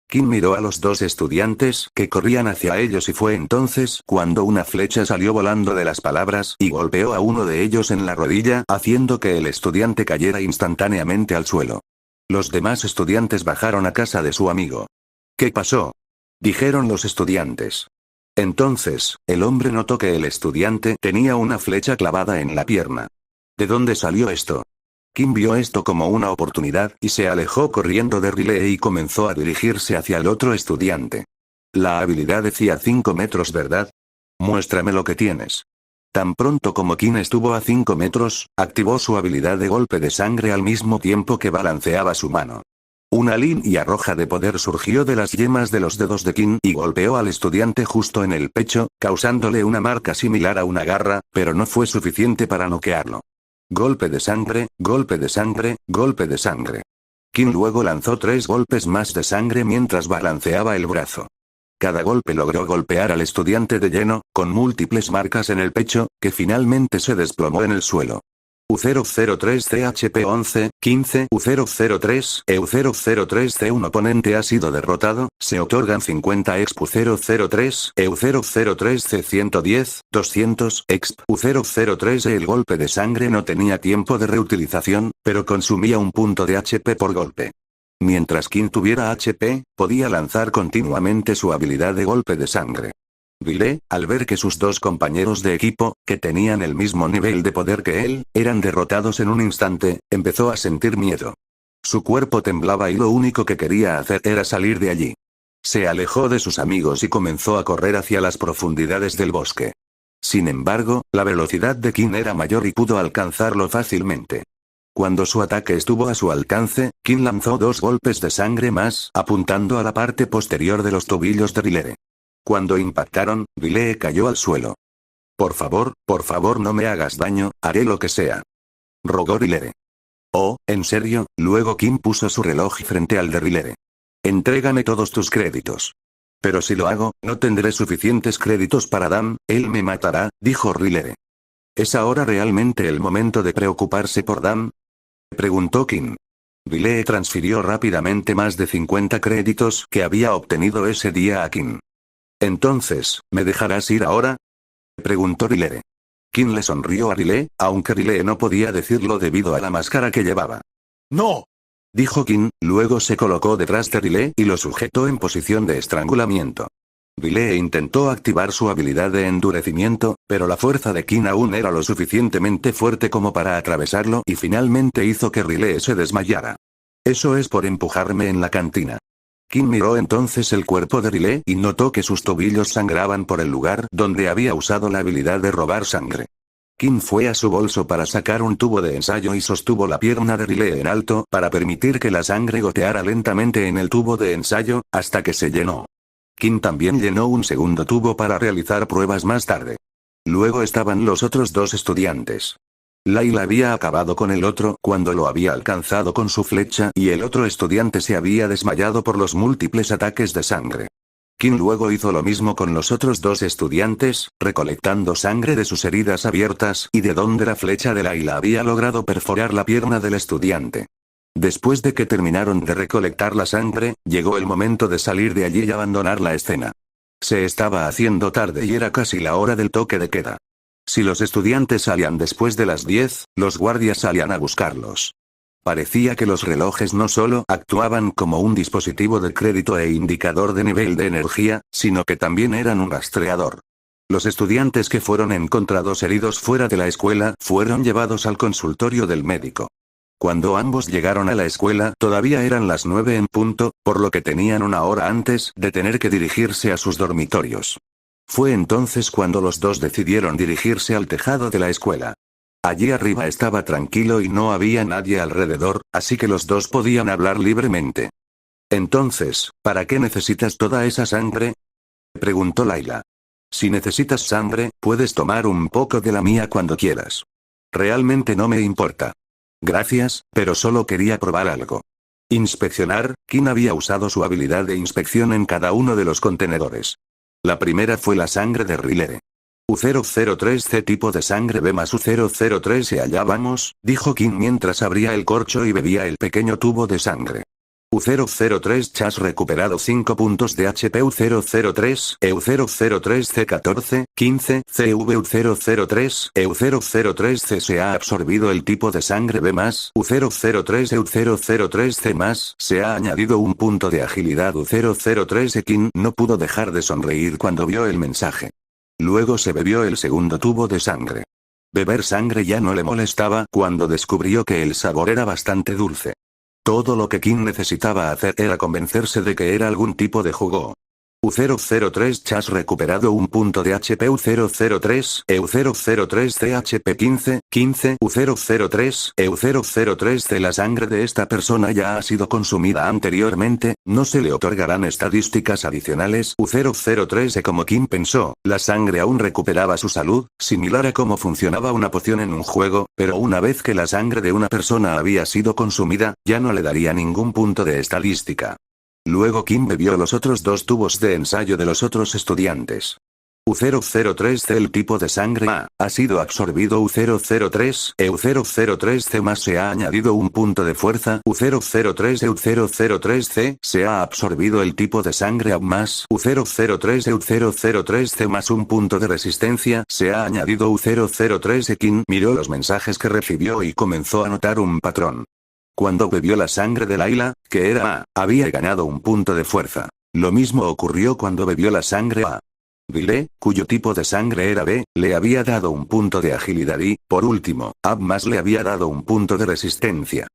Kim miró a los dos estudiantes que corrían hacia ellos y fue entonces cuando una flecha salió volando de las palabras y golpeó a uno de ellos en la rodilla, haciendo que el estudiante cayera instantáneamente al suelo. Los demás estudiantes bajaron a casa de su amigo. ¿Qué pasó? Dijeron los estudiantes. Entonces, el hombre notó que el estudiante tenía una flecha clavada en la pierna. ¿De dónde salió esto? Kim vio esto como una oportunidad y se alejó corriendo de Riley y comenzó a dirigirse hacia el otro estudiante. La habilidad decía 5 metros, ¿verdad? Muéstrame lo que tienes. Tan pronto como Kim estuvo a 5 metros, activó su habilidad de golpe de sangre al mismo tiempo que balanceaba su mano. Una línea roja de poder surgió de las yemas de los dedos de Kim y golpeó al estudiante justo en el pecho, causándole una marca similar a una garra, pero no fue suficiente para noquearlo. Golpe de sangre, golpe de sangre, golpe de sangre. Kim luego lanzó 3 golpes más de sangre mientras balanceaba el brazo. Cada golpe logró golpear al estudiante de lleno, con múltiples marcas en el pecho, que finalmente se desplomó en el suelo. U003 CHP 11, 15 U003 EU003 C1 oponente ha sido derrotado, se otorgan 50 exp U003 EU003 C110, 200 exp U003 El golpe de sangre no tenía tiempo de reutilización, pero consumía un punto de HP por golpe. Mientras Kim tuviera HP, podía lanzar continuamente su habilidad de golpe de sangre. Riley, al ver que sus dos compañeros de equipo, que tenían el mismo nivel de poder que él, eran derrotados en un instante, empezó a sentir miedo. Su cuerpo temblaba y lo único que quería hacer era salir de allí. Se alejó de sus amigos y comenzó a correr hacia las profundidades del bosque. Sin embargo, la velocidad de Kim era mayor y pudo alcanzarlo fácilmente. Cuando su ataque estuvo a su alcance, Kim lanzó 2 golpes de sangre más, apuntando a la parte posterior de los tobillos de Riley. Cuando impactaron, Riley cayó al suelo. Por favor, no me hagas daño, haré lo que sea. Rogó Riley. Oh, ¿en serio? Luego Kim puso su reloj frente al de Riley. Entrégame todos tus créditos. Pero si lo hago, no tendré suficientes créditos para Dan, él me matará, dijo Riley. ¿Es ahora realmente el momento de preocuparse por Dan? Preguntó Kim. Riley transfirió rápidamente más de 50 créditos que había obtenido ese día a Kim. Entonces, ¿me dejarás ir ahora? Preguntó Riley. Kim le sonrió a Riley, aunque Riley no podía decirlo debido a la máscara que llevaba. ¡No! Dijo Kim, luego se colocó detrás de Riley y lo sujetó en posición de estrangulamiento. Riley intentó activar su habilidad de endurecimiento, pero la fuerza de Kim aún era lo suficientemente fuerte como para atravesarlo y finalmente hizo que Riley se desmayara. Eso es por empujarme en la cantina. Kim miró entonces el cuerpo de Riley y notó que sus tobillos sangraban por el lugar donde había usado la habilidad de robar sangre. Kim fue a su bolso para sacar un tubo de ensayo y sostuvo la pierna de Riley en alto para permitir que la sangre goteara lentamente en el tubo de ensayo, hasta que se llenó. Kim también llenó un segundo tubo para realizar pruebas más tarde. Luego estaban los otros 2 estudiantes. Layla había acabado con el otro cuando lo había alcanzado con su flecha y el otro estudiante se había desmayado por los múltiples ataques de sangre. Kim luego hizo lo mismo con los otros 2 estudiantes, recolectando sangre de sus heridas abiertas y de donde la flecha de Layla había logrado perforar la pierna del estudiante. Después de que terminaron de recolectar la sangre, llegó el momento de salir de allí y abandonar la escena. Se estaba haciendo tarde y era casi la hora del toque de queda. Si los estudiantes salían después de las 10, los guardias salían a buscarlos. Parecía que los relojes no solo actuaban como un dispositivo de crédito e indicador de nivel de energía, sino que también eran un rastreador. Los estudiantes que fueron encontrados heridos fuera de la escuela fueron llevados al consultorio del médico. Cuando ambos llegaron a la escuela todavía eran las 9 en punto, por lo que tenían una hora antes de tener que dirigirse a sus dormitorios. Fue entonces cuando los dos decidieron dirigirse al tejado de la escuela. Allí arriba estaba tranquilo y no había nadie alrededor, así que los dos podían hablar libremente. Entonces, ¿para qué necesitas toda esa sangre?, preguntó Layla. Si necesitas sangre, puedes tomar un poco de la mía cuando quieras. Realmente no me importa. Gracias, pero solo quería probar algo. Inspeccionar. Kim había usado su habilidad de inspección en cada uno de los contenedores. La primera fue la sangre de Riley. U003C tipo de sangre B más U003 y allá vamos, dijo Kim mientras abría el corcho y bebía el pequeño tubo de sangre. U003 Chas recuperado 5 puntos de HP U003, EU003C 14, 15, CV U003, EU003C se ha absorbido el tipo de sangre B más, U003 EU003C más, se ha añadido un punto de agilidad U003 Kim no pudo dejar de sonreír cuando vio el mensaje. Luego se bebió el segundo tubo de sangre. Beber sangre ya no le molestaba cuando descubrió que el sabor era bastante dulce. Todo lo que Kim necesitaba hacer era convencerse de que era algún tipo de jugo. U003 Chas recuperado un punto de HP U003, EU003 CHP 15, 15 U003, EU003 La sangre de esta persona ya ha sido consumida anteriormente, no se le otorgarán estadísticas adicionales U003 Como Kim pensó, la sangre aún recuperaba su salud, similar a cómo funcionaba una poción en un juego, pero una vez que la sangre de una persona había sido consumida, ya no le daría ningún punto de estadística. Luego Kim bebió los otros dos tubos de ensayo de los otros estudiantes. U003C el tipo de sangre A, ha sido absorbido U003, EU003C más se ha añadido un punto de fuerza U003 EU003C, se ha absorbido el tipo de sangre A más U003 EU003C más un punto de resistencia, se ha añadido U003 Kim miró los mensajes que recibió y comenzó a notar un patrón. Cuando bebió la sangre de Layla, que era A, había ganado un punto de fuerza. Lo mismo ocurrió cuando bebió la sangre A. Riley, cuyo tipo de sangre era B, le había dado un punto de agilidad y, por último, A más le había dado un punto de resistencia.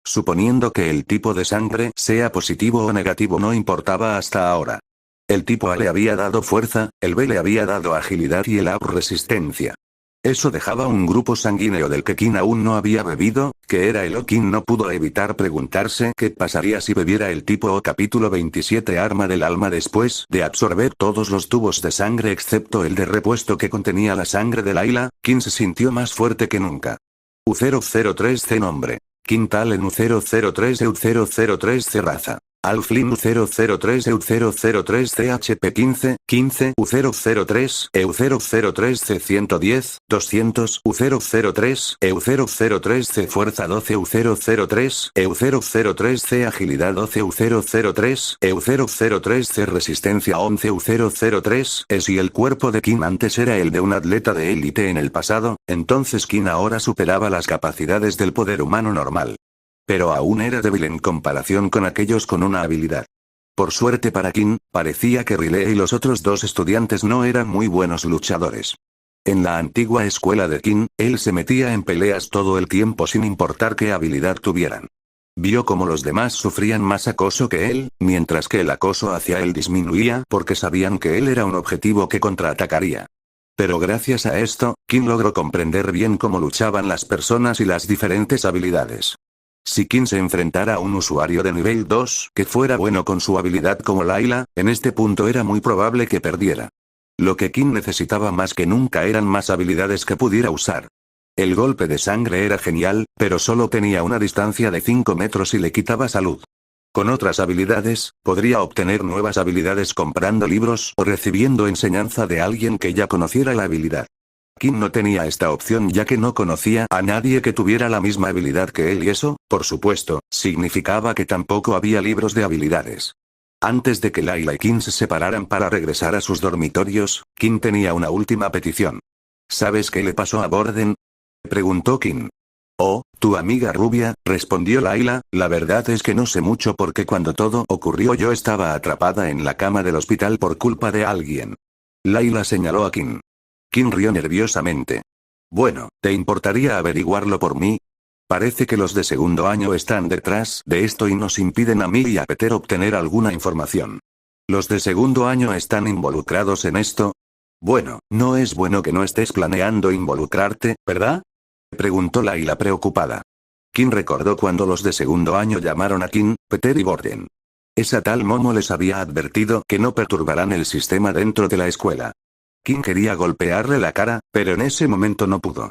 Suponiendo que el tipo de sangre sea positivo o negativo no importaba hasta ahora. El tipo A le había dado fuerza, el B le había dado agilidad y el A resistencia. Eso dejaba un grupo sanguíneo del que Kim aún no había bebido, que era el O. Kim no pudo evitar preguntarse qué pasaría si bebiera el tipo O. Capítulo 27 Arma del alma. Después de absorber todos los tubos de sangre excepto el de repuesto que contenía la sangre de Layla, Kim se sintió más fuerte que nunca. U003C nombre. Kim Talen U003 EU003C raza. Alflin U003 EU003 CHP 15, 15 U003 EU003 C110, 200 U003 EU003 C fuerza 12 U003 EU003 C agilidad 12 U003 EU003 C resistencia 11 U003 Si el cuerpo de Kim antes era el de un atleta de élite en el pasado, entonces Kim ahora superaba las capacidades del poder humano normal. Pero aún era débil en comparación con aquellos con una habilidad. Por suerte para Kim, parecía que Riley y los otros dos estudiantes no eran muy buenos luchadores. En la antigua escuela de Kim, él se metía en peleas todo el tiempo sin importar qué habilidad tuvieran. Vio cómo los demás sufrían más acoso que él, mientras que el acoso hacia él disminuía porque sabían que él era un objetivo que contraatacaría. Pero gracias a esto, Kim logró comprender bien cómo luchaban las personas y las diferentes habilidades. Si Kim se enfrentara a un usuario de nivel 2 que fuera bueno con su habilidad como Layla, en este punto era muy probable que perdiera. Lo que Kim necesitaba más que nunca eran más habilidades que pudiera usar. El golpe de sangre era genial, pero solo tenía una distancia de 5 metros y le quitaba salud. Con otras habilidades, podría obtener nuevas habilidades comprando libros o recibiendo enseñanza de alguien que ya conociera la habilidad. Kim no tenía esta opción ya que no conocía a nadie que tuviera la misma habilidad que él y eso, por supuesto, significaba que tampoco había libros de habilidades. Antes de que Layla y Kim se separaran para regresar a sus dormitorios, Kim tenía una última petición. ¿Sabes qué le pasó a Borden?, preguntó Kim. Oh, tu amiga rubia, respondió Layla, la verdad es que no sé mucho porque cuando todo ocurrió yo estaba atrapada en la cama del hospital por culpa de alguien. Layla señaló a Kim. Kim rió nerviosamente. Bueno, ¿te importaría averiguarlo por mí? Parece que los de segundo año están detrás de esto y nos impiden a mí y a Peter obtener alguna información. ¿Los de segundo año están involucrados en esto? Bueno, no es bueno que no estés planeando involucrarte, ¿verdad? Preguntó Layla preocupada. Kim recordó cuando los de segundo año llamaron a Kim, Peter y Borden. Esa tal Momo les había advertido que no perturbarán el sistema dentro de la escuela. Kim quería golpearle la cara, pero en ese momento no pudo.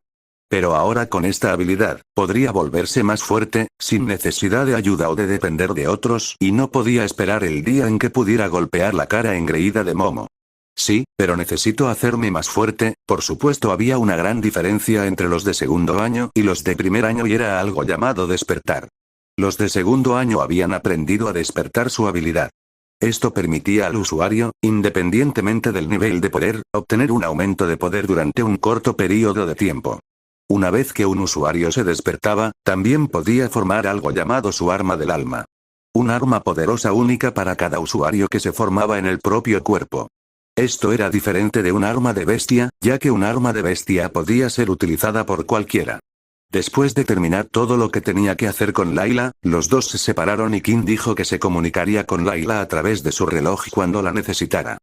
Pero ahora con esta habilidad, podría volverse más fuerte, sin necesidad de ayuda o de depender de otros, y no podía esperar el día en que pudiera golpear la cara engreída de Momo. Sí, pero necesito hacerme más fuerte. Por supuesto había una gran diferencia entre los de segundo año y los de primer año y era algo llamado despertar. Los de segundo año habían aprendido a despertar su habilidad. Esto permitía al usuario, independientemente del nivel de poder, obtener un aumento de poder durante un corto periodo de tiempo. Una vez que un usuario se despertaba, también podía formar algo llamado su arma del alma. Un arma poderosa única para cada usuario que se formaba en el propio cuerpo. Esto era diferente de un arma de bestia, ya que un arma de bestia podía ser utilizada por cualquiera. Después de terminar todo lo que tenía que hacer con Layla, los dos se separaron y Kim dijo que se comunicaría con Layla a través de su reloj cuando la necesitara.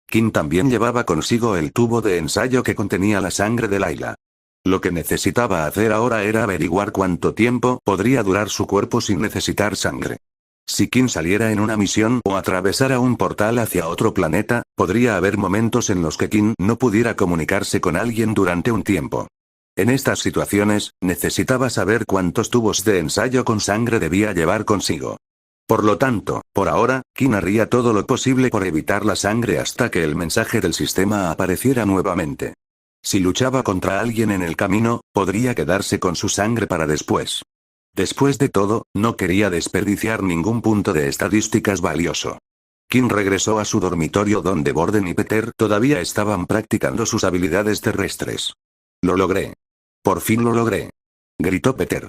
Kim también llevaba consigo el tubo de ensayo que contenía la sangre de Layla. Lo que necesitaba hacer ahora era averiguar cuánto tiempo podría durar su cuerpo sin necesitar sangre. Si Kim saliera en una misión o atravesara un portal hacia otro planeta, podría haber momentos en los que Kim no pudiera comunicarse con alguien durante un tiempo. En estas situaciones, necesitaba saber cuántos tubos de ensayo con sangre debía llevar consigo. Por lo tanto, por ahora, Kim haría todo lo posible por evitar la sangre hasta que el mensaje del sistema apareciera nuevamente. Si luchaba contra alguien en el camino, podría quedarse con su sangre para después. Después de todo, no quería desperdiciar ningún punto de estadísticas valioso. Kim regresó a su dormitorio donde Borden y Peter todavía estaban practicando sus habilidades terrestres. Lo logré. Por fin lo logré. Gritó Peter.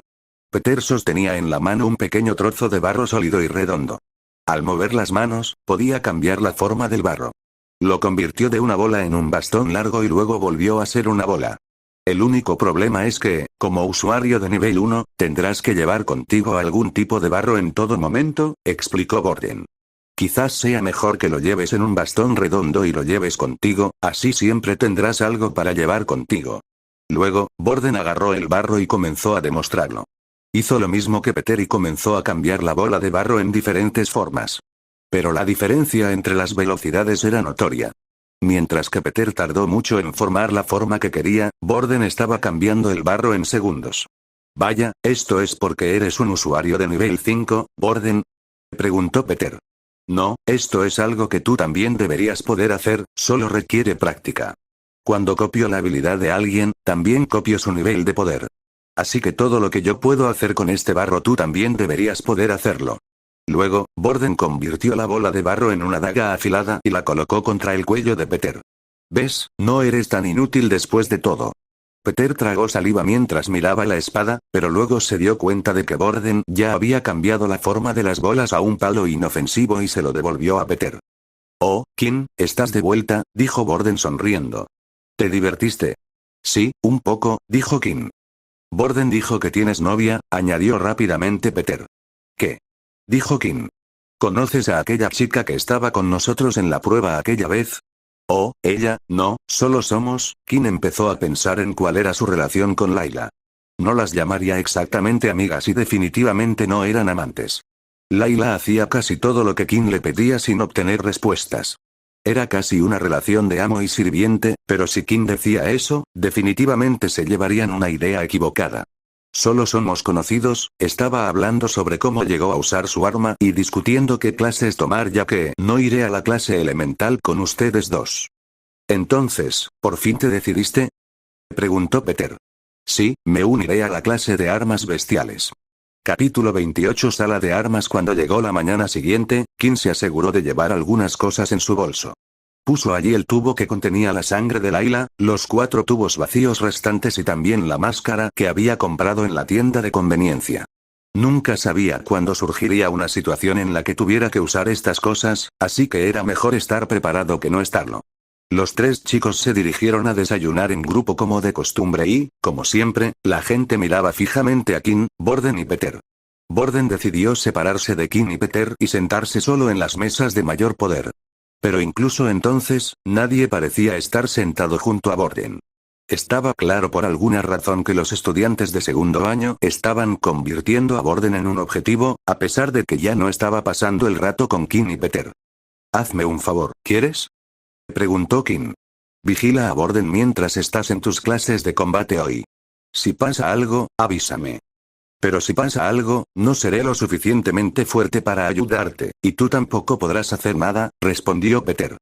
Peter sostenía en la mano un pequeño trozo de barro sólido y redondo. Al mover las manos, podía cambiar la forma del barro. Lo convirtió de una bola en un bastón largo y luego volvió a ser una bola. El único problema es que, como usuario de nivel 1, tendrás que llevar contigo algún tipo de barro en todo momento, explicó Borden. Quizás sea mejor que lo lleves en un bastón redondo y lo lleves contigo, así siempre tendrás algo para llevar contigo. Luego, Borden agarró el barro y comenzó a demostrarlo. Hizo lo mismo que Peter y comenzó a cambiar la bola de barro en diferentes formas. Pero la diferencia entre las velocidades era notoria. Mientras que Peter tardó mucho en formar la forma que quería, Borden estaba cambiando el barro en segundos. Vaya, ¿esto es porque eres un usuario de nivel 5, Borden? Preguntó Peter. No, esto es algo que tú también deberías poder hacer, solo requiere práctica. Cuando copio la habilidad de alguien, también copio su nivel de poder. Así que todo lo que yo puedo hacer con este barro tú también deberías poder hacerlo. Luego, Borden convirtió la bola de barro en una daga afilada y la colocó contra el cuello de Peter. ¿Ves? No eres tan inútil después de todo. Peter tragó saliva mientras miraba la espada, pero luego se dio cuenta de que Borden ya había cambiado la forma de las bolas a un palo inofensivo y se lo devolvió a Peter. Oh, Kim, ¿estás de vuelta?, dijo Borden sonriendo. ¿Te divertiste? Sí, un poco, dijo Kim. Borden dijo que tienes novia, añadió rápidamente Peter. ¿Qué? Dijo Kim. ¿Conoces a aquella chica que estaba con nosotros en la prueba aquella vez? Oh, ella, no, solo somos. Kim empezó a pensar en cuál era su relación con Layla. No las llamaría exactamente amigas y definitivamente no eran amantes. Layla hacía casi todo lo que Kim le pedía sin obtener respuestas. Era casi una relación de amo y sirviente, pero si Kim decía eso, definitivamente se llevarían una idea equivocada. Solo somos conocidos, estaba hablando sobre cómo llegó a usar su arma y discutiendo qué clases tomar ya que no iré a la clase elemental con ustedes dos. Entonces, ¿por fin te decidiste?, preguntó Peter. Sí, me uniré a la clase de armas bestiales. Capítulo 28. Sala de armas. Cuando llegó la mañana siguiente, Kim se aseguró de llevar algunas cosas en su bolso. Puso allí el tubo que contenía la sangre de Layla, los 4 tubos vacíos restantes y también la máscara que había comprado en la tienda de conveniencia. Nunca sabía cuándo surgiría una situación en la que tuviera que usar estas cosas, así que era mejor estar preparado que no estarlo. Los tres chicos se dirigieron a desayunar en grupo como de costumbre y, como siempre, la gente miraba fijamente a Kim, Borden y Peter. Borden decidió separarse de Kim y Peter y sentarse solo en las mesas de mayor poder. Pero incluso entonces, nadie parecía estar sentado junto a Borden. Estaba claro por alguna razón que los estudiantes de segundo año estaban convirtiendo a Borden en un objetivo, a pesar de que ya no estaba pasando el rato con Kim y Peter. «Hazme un favor, ¿quieres?», preguntó Kim. «Vigila a Borden mientras estás en tus clases de combate hoy. Si pasa algo, avísame. Pero si pasa algo, no seré lo suficientemente fuerte para ayudarte, y tú tampoco podrás hacer nada», respondió Peter.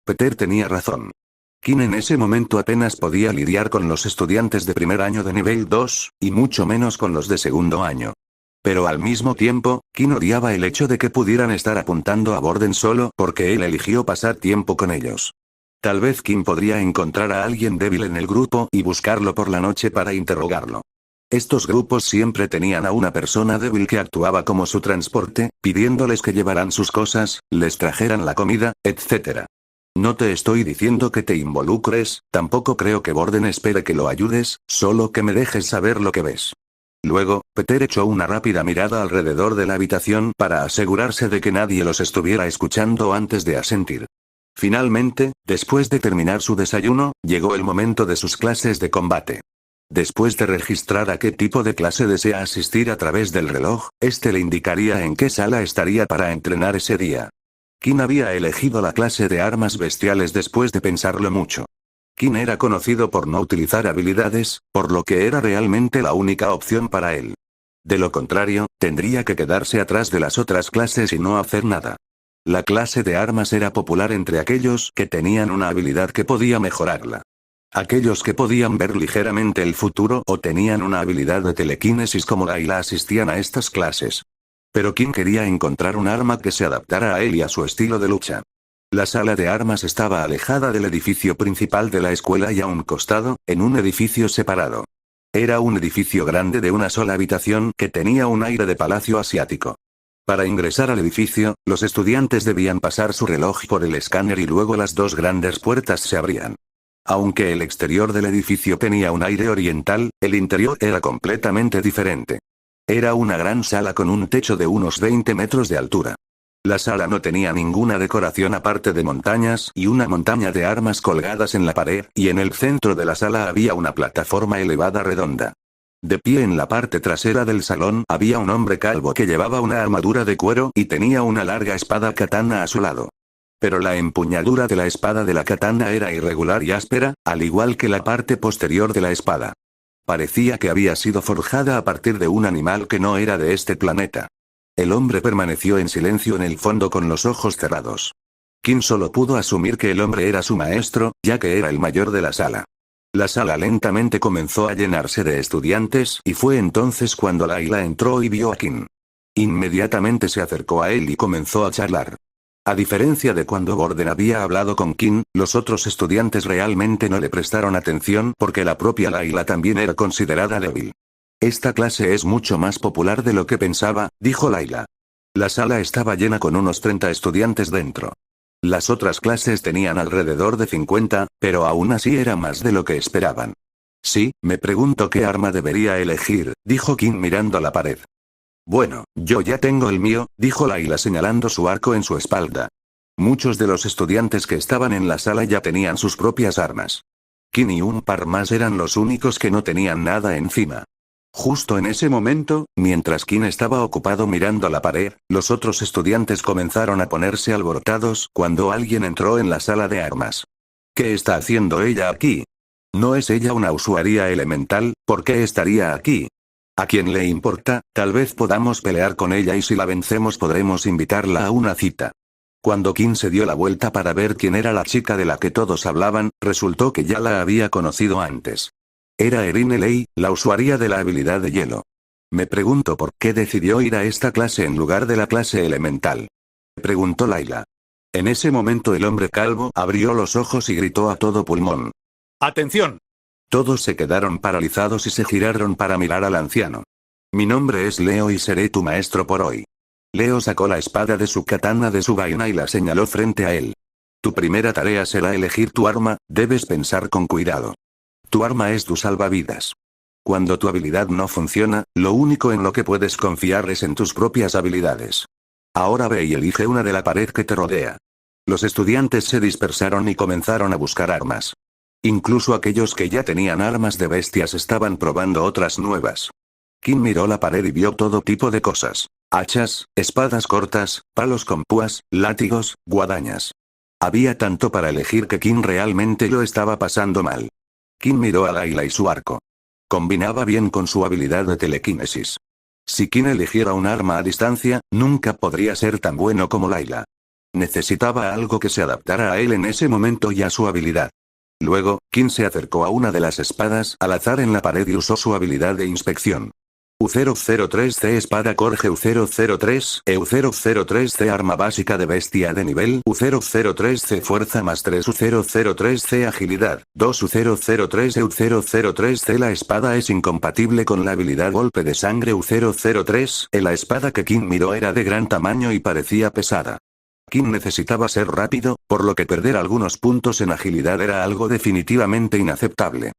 Peter tenía razón. Kim en ese momento apenas podía lidiar con los estudiantes de primer año de nivel 2, y mucho menos con los de segundo año. Pero al mismo tiempo, Kim odiaba el hecho de que pudieran estar apuntando a Borden solo porque él eligió pasar tiempo con ellos. Tal vez Kim podría encontrar a alguien débil en el grupo y buscarlo por la noche para interrogarlo. Estos grupos siempre tenían a una persona débil que actuaba como su transporte, pidiéndoles que llevaran sus cosas, les trajeran la comida, etc. No te estoy diciendo que te involucres, tampoco creo que Borden espere que lo ayudes, solo que me dejes saber lo que ves. Luego, Peter echó una rápida mirada alrededor de la habitación para asegurarse de que nadie los estuviera escuchando antes de asentir. Finalmente, después de terminar su desayuno, llegó el momento de sus clases de combate. Después de registrar a qué tipo de clase desea asistir a través del reloj, este le indicaría en qué sala estaría para entrenar ese día. Kim había elegido la clase de armas bestiales después de pensarlo mucho. Kim era conocido por no utilizar habilidades, por lo que era realmente la única opción para él. De lo contrario, tendría que quedarse atrás de las otras clases y no hacer nada. La clase de armas era popular entre aquellos que tenían una habilidad que podía mejorarla. Aquellos que podían ver ligeramente el futuro o tenían una habilidad de telequinesis como Layla asistían a estas clases. Pero Kim quería encontrar un arma que se adaptara a él y a su estilo de lucha. La sala de armas estaba alejada del edificio principal de la escuela y a un costado, en un edificio separado. Era un edificio grande de una sola habitación que tenía un aire de palacio asiático. Para ingresar al edificio, los estudiantes debían pasar su reloj por el escáner y luego las dos grandes puertas se abrían. Aunque el exterior del edificio tenía un aire oriental, el interior era completamente diferente. Era una gran sala con un techo de unos 20 metros de altura. La sala no tenía ninguna decoración aparte de montañas y una montaña de armas colgadas en la pared, y en el centro de la sala había una plataforma elevada redonda. De pie en la parte trasera del salón había un hombre calvo que llevaba una armadura de cuero y tenía una larga espada katana a su lado. Pero la empuñadura de la espada de la katana era irregular y áspera, al igual que la parte posterior de la espada. Parecía que había sido forjada a partir de un animal que no era de este planeta. El hombre permaneció en silencio en el fondo con los ojos cerrados. Kim solo pudo asumir que el hombre era su maestro, ya que era el mayor de la sala. La sala lentamente comenzó a llenarse de estudiantes y fue entonces cuando Layla entró y vio a Kim. Inmediatamente se acercó a él y comenzó a charlar. A diferencia de cuando Borden había hablado con Kim, los otros estudiantes realmente no le prestaron atención porque la propia Layla también era considerada débil. Esta clase es mucho más popular de lo que pensaba, dijo Layla. La sala estaba llena con unos 30 estudiantes dentro. Las otras clases tenían alrededor de 50, pero aún así era más de lo que esperaban. Sí, me pregunto qué arma debería elegir, dijo Kim mirando a la pared. Bueno, yo ya tengo el mío, dijo Layla señalando su arco en su espalda. Muchos de los estudiantes que estaban en la sala ya tenían sus propias armas. Kim y un par más eran los únicos que no tenían nada encima. Justo en ese momento, mientras Kim estaba ocupado mirando la pared, los otros estudiantes comenzaron a ponerse alborotados cuando alguien entró en la sala de armas. ¿Qué está haciendo ella aquí? ¿No es ella una usuaria elemental? ¿Por qué estaría aquí? ¿A quién le importa? Tal vez podamos pelear con ella y si la vencemos podremos invitarla a una cita. Cuando Kim se dio la vuelta para ver quién era la chica de la que todos hablaban, resultó que ya la había conocido antes. Era Erin Ley, la usuaria de la habilidad de hielo. Me pregunto por qué decidió ir a esta clase en lugar de la clase elemental. Preguntó Layla. En ese momento el hombre calvo abrió los ojos y gritó a todo pulmón. ¡Atención! Todos se quedaron paralizados y se giraron para mirar al anciano. Mi nombre es Leo y seré tu maestro por hoy. Leo sacó la espada de su katana de su vaina y la señaló frente a él. Tu primera tarea será elegir tu arma, debes pensar con cuidado. Tu arma es tu salvavidas. Cuando tu habilidad no funciona, lo único en lo que puedes confiar es en tus propias habilidades. Ahora ve y elige una de la pared que te rodea. Los estudiantes se dispersaron y comenzaron a buscar armas. Incluso aquellos que ya tenían armas de bestias estaban probando otras nuevas. Kim miró la pared y vio todo tipo de cosas. Hachas, espadas cortas, palos con púas, látigos, guadañas. Había tanto para elegir que Kim realmente lo estaba pasando mal. Kim miró a Layla y su arco. Combinaba bien con su habilidad de telequinesis. Si Kim eligiera un arma a distancia, nunca podría ser tan bueno como Layla. Necesitaba algo que se adaptara a él en ese momento y a su habilidad. Luego, Kim se acercó a una de las espadas al azar en la pared y usó su habilidad de inspección. U003C espada Corge U003, EU003C arma básica de bestia de nivel U003C fuerza más 3 U003C agilidad 2 U003 EU003C la espada es incompatible con la habilidad golpe de sangre U003, la espada que Kim miró era de gran tamaño y parecía pesada. Kim necesitaba ser rápido, por lo que perder algunos puntos en agilidad era algo definitivamente inaceptable.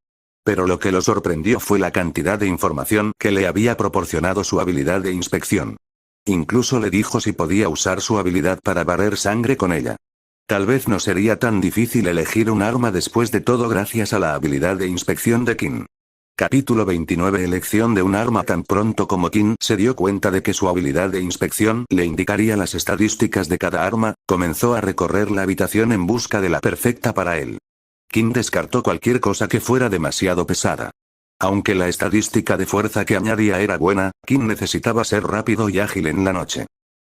Pero lo que lo sorprendió fue la cantidad de información que le había proporcionado su habilidad de inspección. Incluso le dijo si podía usar su habilidad para barrer sangre con ella. Tal vez no sería tan difícil elegir un arma después de todo gracias a la habilidad de inspección de Kim. Capítulo 29 Elección de un arma. Tan pronto como Kim se dio cuenta de que su habilidad de inspección le indicaría las estadísticas de cada arma, comenzó a recorrer la habitación en busca de la perfecta para él. Kim descartó cualquier cosa que fuera demasiado pesada. Aunque la estadística de fuerza que añadía era buena, Kim necesitaba ser rápido y ágil en la noche.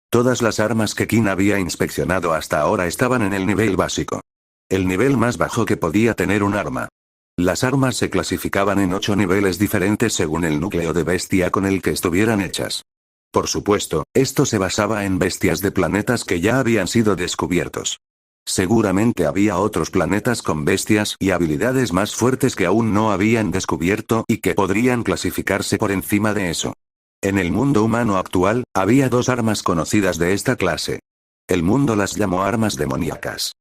Todas las armas que Kim había inspeccionado hasta ahora estaban en el nivel básico. El nivel más bajo que podía tener un arma. Las armas se clasificaban en 8 niveles diferentes según el núcleo de bestia con el que estuvieran hechas. Por supuesto, esto se basaba en bestias de planetas que ya habían sido descubiertos. Seguramente había otros planetas con bestias y habilidades más fuertes que aún no habían descubierto y que podrían clasificarse por encima de eso. En el mundo humano actual, había 2 armas conocidas de esta clase. El mundo las llamó armas demoníacas.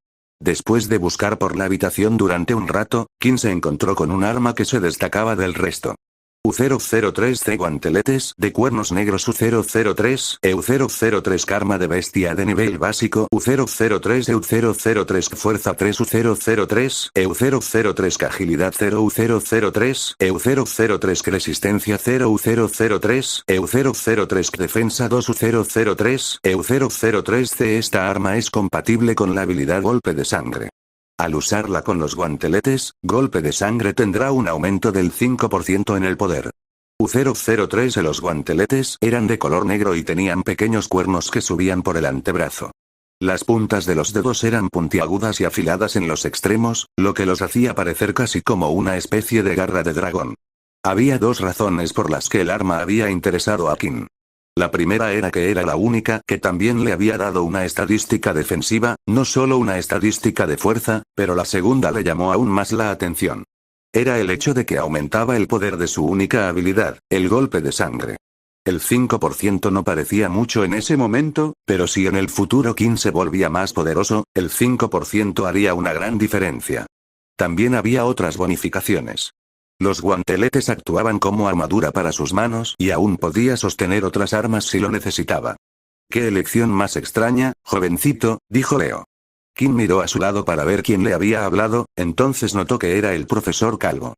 Después de buscar por la habitación durante un rato, Kim se encontró con un arma que se destacaba del resto. U003C guanteletes de cuernos negros U003, EU003 karma de bestia de nivel básico U003 EU003 fuerza 3 U003, EU003 agilidad 0 U003, EU003 resistencia 0 U003, EU003 defensa 2 U003, EU003C esta arma es compatible con la habilidad golpe de sangre. Al usarla con los guanteletes, golpe de sangre tendrá un aumento del 5% en el poder. U003 los guanteletes eran de color negro y tenían pequeños cuernos que subían por el antebrazo. Las puntas de los dedos eran puntiagudas y afiladas en los extremos, lo que los hacía parecer casi como una especie de garra de dragón. Había 2 razones por las que el arma había interesado a Kim. La primera era que era la única que también le había dado una estadística defensiva, no solo una estadística de fuerza, pero la segunda le llamó aún más la atención. Era el hecho de que aumentaba el poder de su única habilidad, el golpe de sangre. El 5% no parecía mucho en ese momento, pero si en el futuro Kim se volvía más poderoso, el 5% haría una gran diferencia. También había otras bonificaciones. Los guanteletes actuaban como armadura para sus manos y aún podía sostener otras armas si lo necesitaba. «Qué elección más extraña, jovencito», dijo Leo. Kim miró a su lado para ver quién le había hablado, entonces notó que era el profesor Calvo.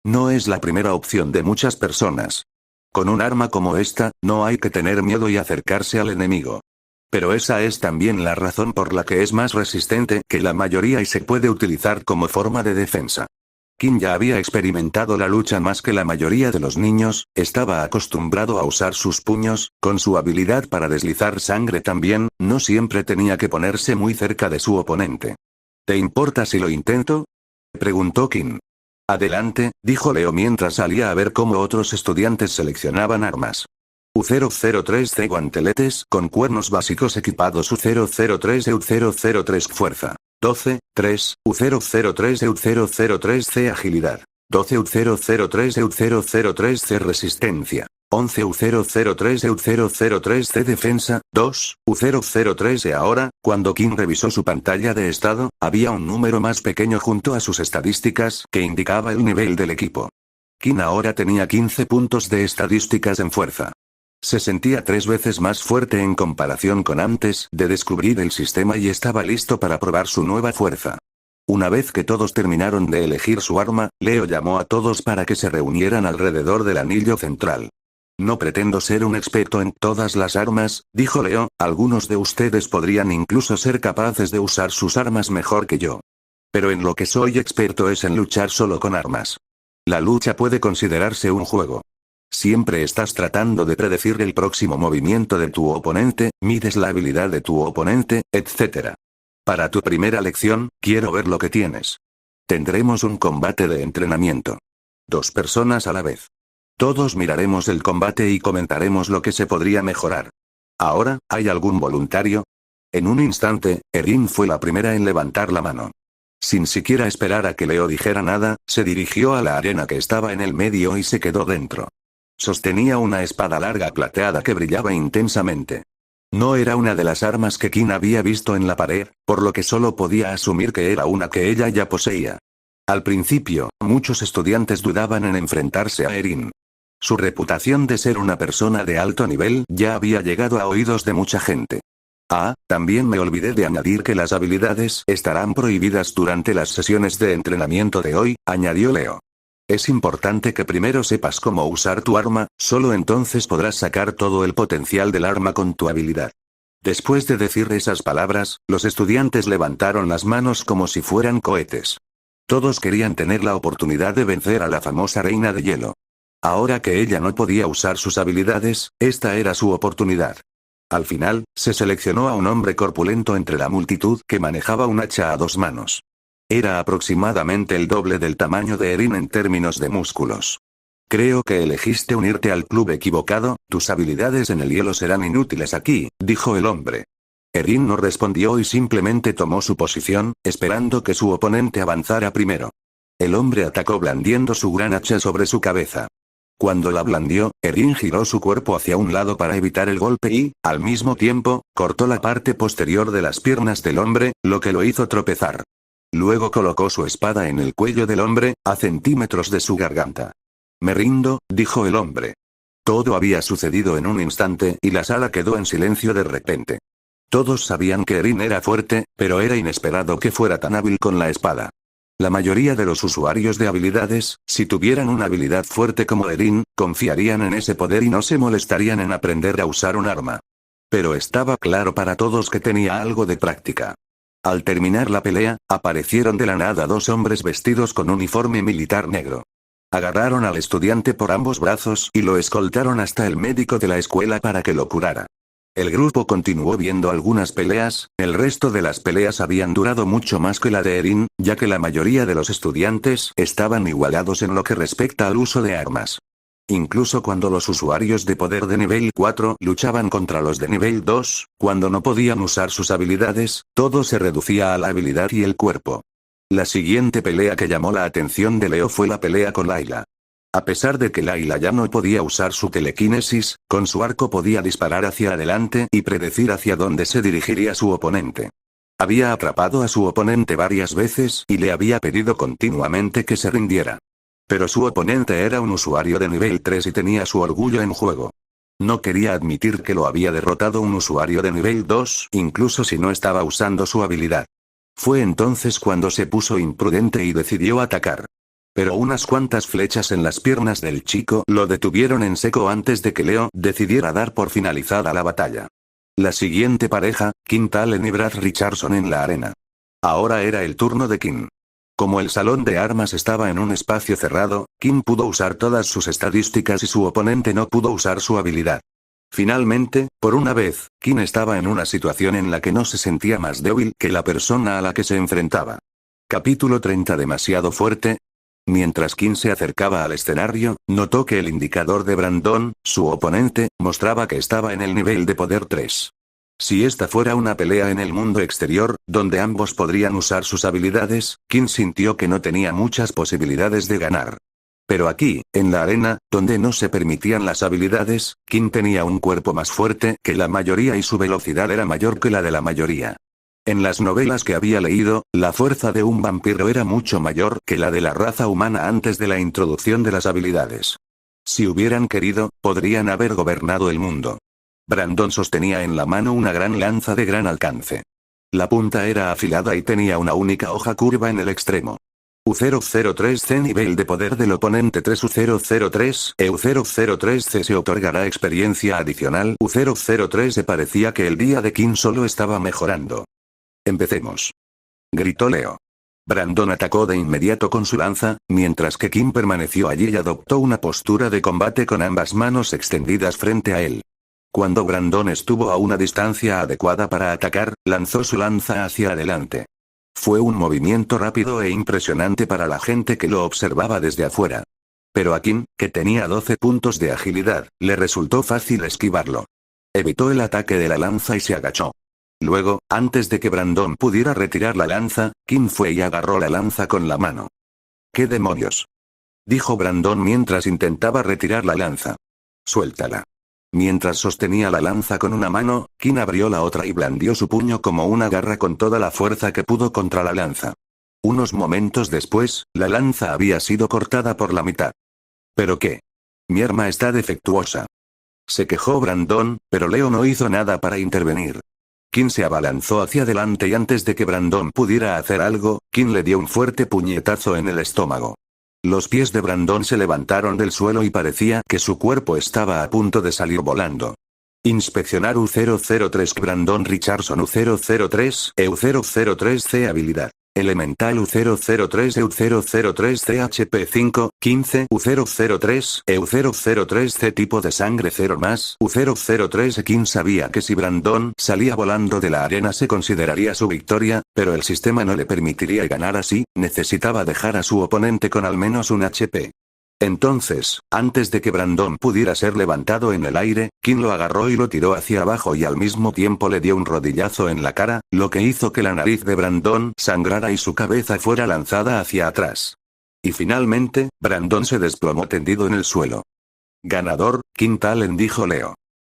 No es la primera opción de muchas personas. Con un arma como esta, no hay que tener miedo y acercarse al enemigo. Pero esa es también la razón por la que es más resistente que la mayoría y se puede utilizar como forma de defensa. Kim ya había experimentado la lucha más que la mayoría de los niños, estaba acostumbrado a usar sus puños, con su habilidad para deslizar sangre también, no siempre tenía que ponerse muy cerca de su oponente. ¿Te importa si lo intento?, preguntó Kim. Adelante, dijo Leo mientras salía a ver cómo otros estudiantes seleccionaban armas. U003C guanteletes con cuernos básicos equipados U003 EU003 fuerza. 12, 3, U003 EU003C agilidad. 12 U003 EU003C resistencia. 11 U003 EU003C Defensa, 2, U003 ahora, cuando Kim revisó su pantalla de estado, había un número más pequeño junto a sus estadísticas que indicaba el nivel del equipo. Kim ahora tenía 15 puntos de estadísticas en fuerza. Se sentía 3 veces más fuerte en comparación con antes de descubrir el sistema y estaba listo para probar su nueva fuerza. Una vez que todos terminaron de elegir su arma, Leo llamó a todos para que se reunieran alrededor del anillo central. No pretendo ser un experto en todas las armas, dijo Leo, algunos de ustedes podrían incluso ser capaces de usar sus armas mejor que yo. Pero en lo que soy experto es en luchar solo con armas. La lucha puede considerarse un juego. Siempre estás tratando de predecir el próximo movimiento de tu oponente, mides la habilidad de tu oponente, etc. Para tu primera lección, quiero ver lo que tienes. Tendremos un combate de entrenamiento. 2 personas a la vez. Todos miraremos el combate y comentaremos lo que se podría mejorar. Ahora, ¿hay algún voluntario? En un instante, Erin fue la primera en levantar la mano. Sin siquiera esperar a que Leo dijera nada, se dirigió a la arena que estaba en el medio y se quedó dentro. Sostenía una espada larga plateada que brillaba intensamente. No era una de las armas que Kim había visto en la pared, por lo que solo podía asumir que era una que ella ya poseía. Al principio, muchos estudiantes dudaban en enfrentarse a Erin. Su reputación de ser una persona de alto nivel ya había llegado a oídos de mucha gente. También me olvidé de añadir que las habilidades estarán prohibidas durante las sesiones de entrenamiento de hoy, añadió Leo. Es importante que primero sepas cómo usar tu arma, solo entonces podrás sacar todo el potencial del arma con tu habilidad. Después de decir esas palabras, los estudiantes levantaron las manos como si fueran cohetes. Todos querían tener la oportunidad de vencer a la famosa reina de hielo. Ahora que ella no podía usar sus habilidades, esta era su oportunidad. Al final, se seleccionó a un hombre corpulento entre la multitud que manejaba un hacha a 2 manos. Era aproximadamente el doble del tamaño de Erin en términos de músculos. Creo que elegiste unirte al club equivocado, tus habilidades en el hielo serán inútiles aquí, dijo el hombre. Erin no respondió y simplemente tomó su posición, esperando que su oponente avanzara primero. El hombre atacó blandiendo su gran hacha sobre su cabeza. Cuando la blandió, Erin giró su cuerpo hacia un lado para evitar el golpe y, al mismo tiempo, cortó la parte posterior de las piernas del hombre, lo que lo hizo tropezar. Luego colocó su espada en el cuello del hombre, a centímetros de su garganta. Me rindo, dijo el hombre. Todo había sucedido en un instante y la sala quedó en silencio de repente. Todos sabían que Erin era fuerte, pero era inesperado que fuera tan hábil con la espada. La mayoría de los usuarios de habilidades, si tuvieran una habilidad fuerte como Erin, confiarían en ese poder y no se molestarían en aprender a usar un arma. Pero estaba claro para todos que tenía algo de práctica. Al terminar la pelea, aparecieron de la nada 2 hombres vestidos con uniforme militar negro. Agarraron al estudiante por ambos brazos y lo escoltaron hasta el médico de la escuela para que lo curara. El grupo continuó viendo algunas peleas, el resto de las peleas habían durado mucho más que la de Erin, ya que la mayoría de los estudiantes estaban igualados en lo que respecta al uso de armas. Incluso cuando los usuarios de poder de nivel 4 luchaban contra los de nivel 2, cuando no podían usar sus habilidades, todo se reducía a la habilidad y el cuerpo. La siguiente pelea que llamó la atención de Leo fue la pelea con Layla. A pesar de que Layla ya no podía usar su telequinesis, con su arco podía disparar hacia adelante y predecir hacia dónde se dirigiría su oponente. Había atrapado a su oponente varias veces y le había pedido continuamente que se rindiera. Pero su oponente era un usuario de nivel 3 y tenía su orgullo en juego. No quería admitir que lo había derrotado un usuario de nivel 2, incluso si no estaba usando su habilidad. Fue entonces cuando se puso imprudente y decidió atacar. Pero unas cuantas flechas en las piernas del chico lo detuvieron en seco antes de que Leo decidiera dar por finalizada la batalla. La siguiente pareja, Kim Talen y Brad Richardson en la arena. Ahora era el turno de Kim. Como el salón de armas estaba en un espacio cerrado, Kim pudo usar todas sus estadísticas y su oponente no pudo usar su habilidad. Finalmente, por una vez, Kim estaba en una situación en la que no se sentía más débil que la persona a la que se enfrentaba. Capítulo 30 Demasiado fuerte. Mientras Kim se acercaba al escenario, notó que el indicador de Brandon, su oponente, mostraba que estaba en el nivel de poder 3. Si esta fuera una pelea en el mundo exterior, donde ambos podrían usar sus habilidades, Kim sintió que no tenía muchas posibilidades de ganar. Pero aquí, en la arena, donde no se permitían las habilidades, Kim tenía un cuerpo más fuerte que la mayoría y su velocidad era mayor que la de la mayoría. En las novelas que había leído, la fuerza de un vampiro era mucho mayor que la de la raza humana antes de la introducción de las habilidades. Si hubieran querido, podrían haber gobernado el mundo. Brandon sostenía en la mano una gran lanza de gran alcance. La punta era afilada y tenía una única hoja curva en el extremo. U003C nivel de poder del oponente 3 U003 EU003C se otorgará experiencia adicional U003 se parecía que el día de Kim solo estaba mejorando. Empecemos. Gritó Leo. Brandon atacó de inmediato con su lanza, mientras que Kim permaneció allí y adoptó una postura de combate con ambas manos extendidas frente a él. Cuando Brandon estuvo a una distancia adecuada para atacar, lanzó su lanza hacia adelante. Fue un movimiento rápido e impresionante para la gente que lo observaba desde afuera. Pero a Kim, que tenía 12 puntos de agilidad, le resultó fácil esquivarlo. Evitó el ataque de la lanza y se agachó. Luego, antes de que Brandon pudiera retirar la lanza, Kim fue y agarró la lanza con la mano. ¿Qué demonios?, dijo Brandon mientras intentaba retirar la lanza. Suéltala. Mientras sostenía la lanza con una mano, Kim abrió la otra y blandió su puño como una garra con toda la fuerza que pudo contra la lanza. Unos momentos después, la lanza había sido cortada por la mitad. ¿Pero qué? Mi arma está defectuosa. Se quejó Brandon, pero Leo no hizo nada para intervenir. Kim se abalanzó hacia adelante y antes de que Brandon pudiera hacer algo, Kim le dio un fuerte puñetazo en el estómago. Los pies de Brandon se levantaron del suelo y parecía que su cuerpo estaba a punto de salir volando. Inspeccionar U003 Brandon Richardson U003 EU003C habilidad. Elemental U003 EU003C HP5, 15 U003 EU003C tipo de sangre 0 más U003 Kim sabía que si Brandon salía volando de la arena se consideraría su victoria, pero el sistema no le permitiría ganar así, necesitaba dejar a su oponente con al menos un HP. Entonces, antes de que Brandon pudiera ser levantado en el aire, Kim lo agarró y lo tiró hacia abajo y al mismo tiempo le dio un rodillazo en la cara, lo que hizo que la nariz de Brandon sangrara y su cabeza fuera lanzada hacia atrás. Y finalmente, Brandon se desplomó tendido en el suelo. Ganador, Kim Talen dijo Leo.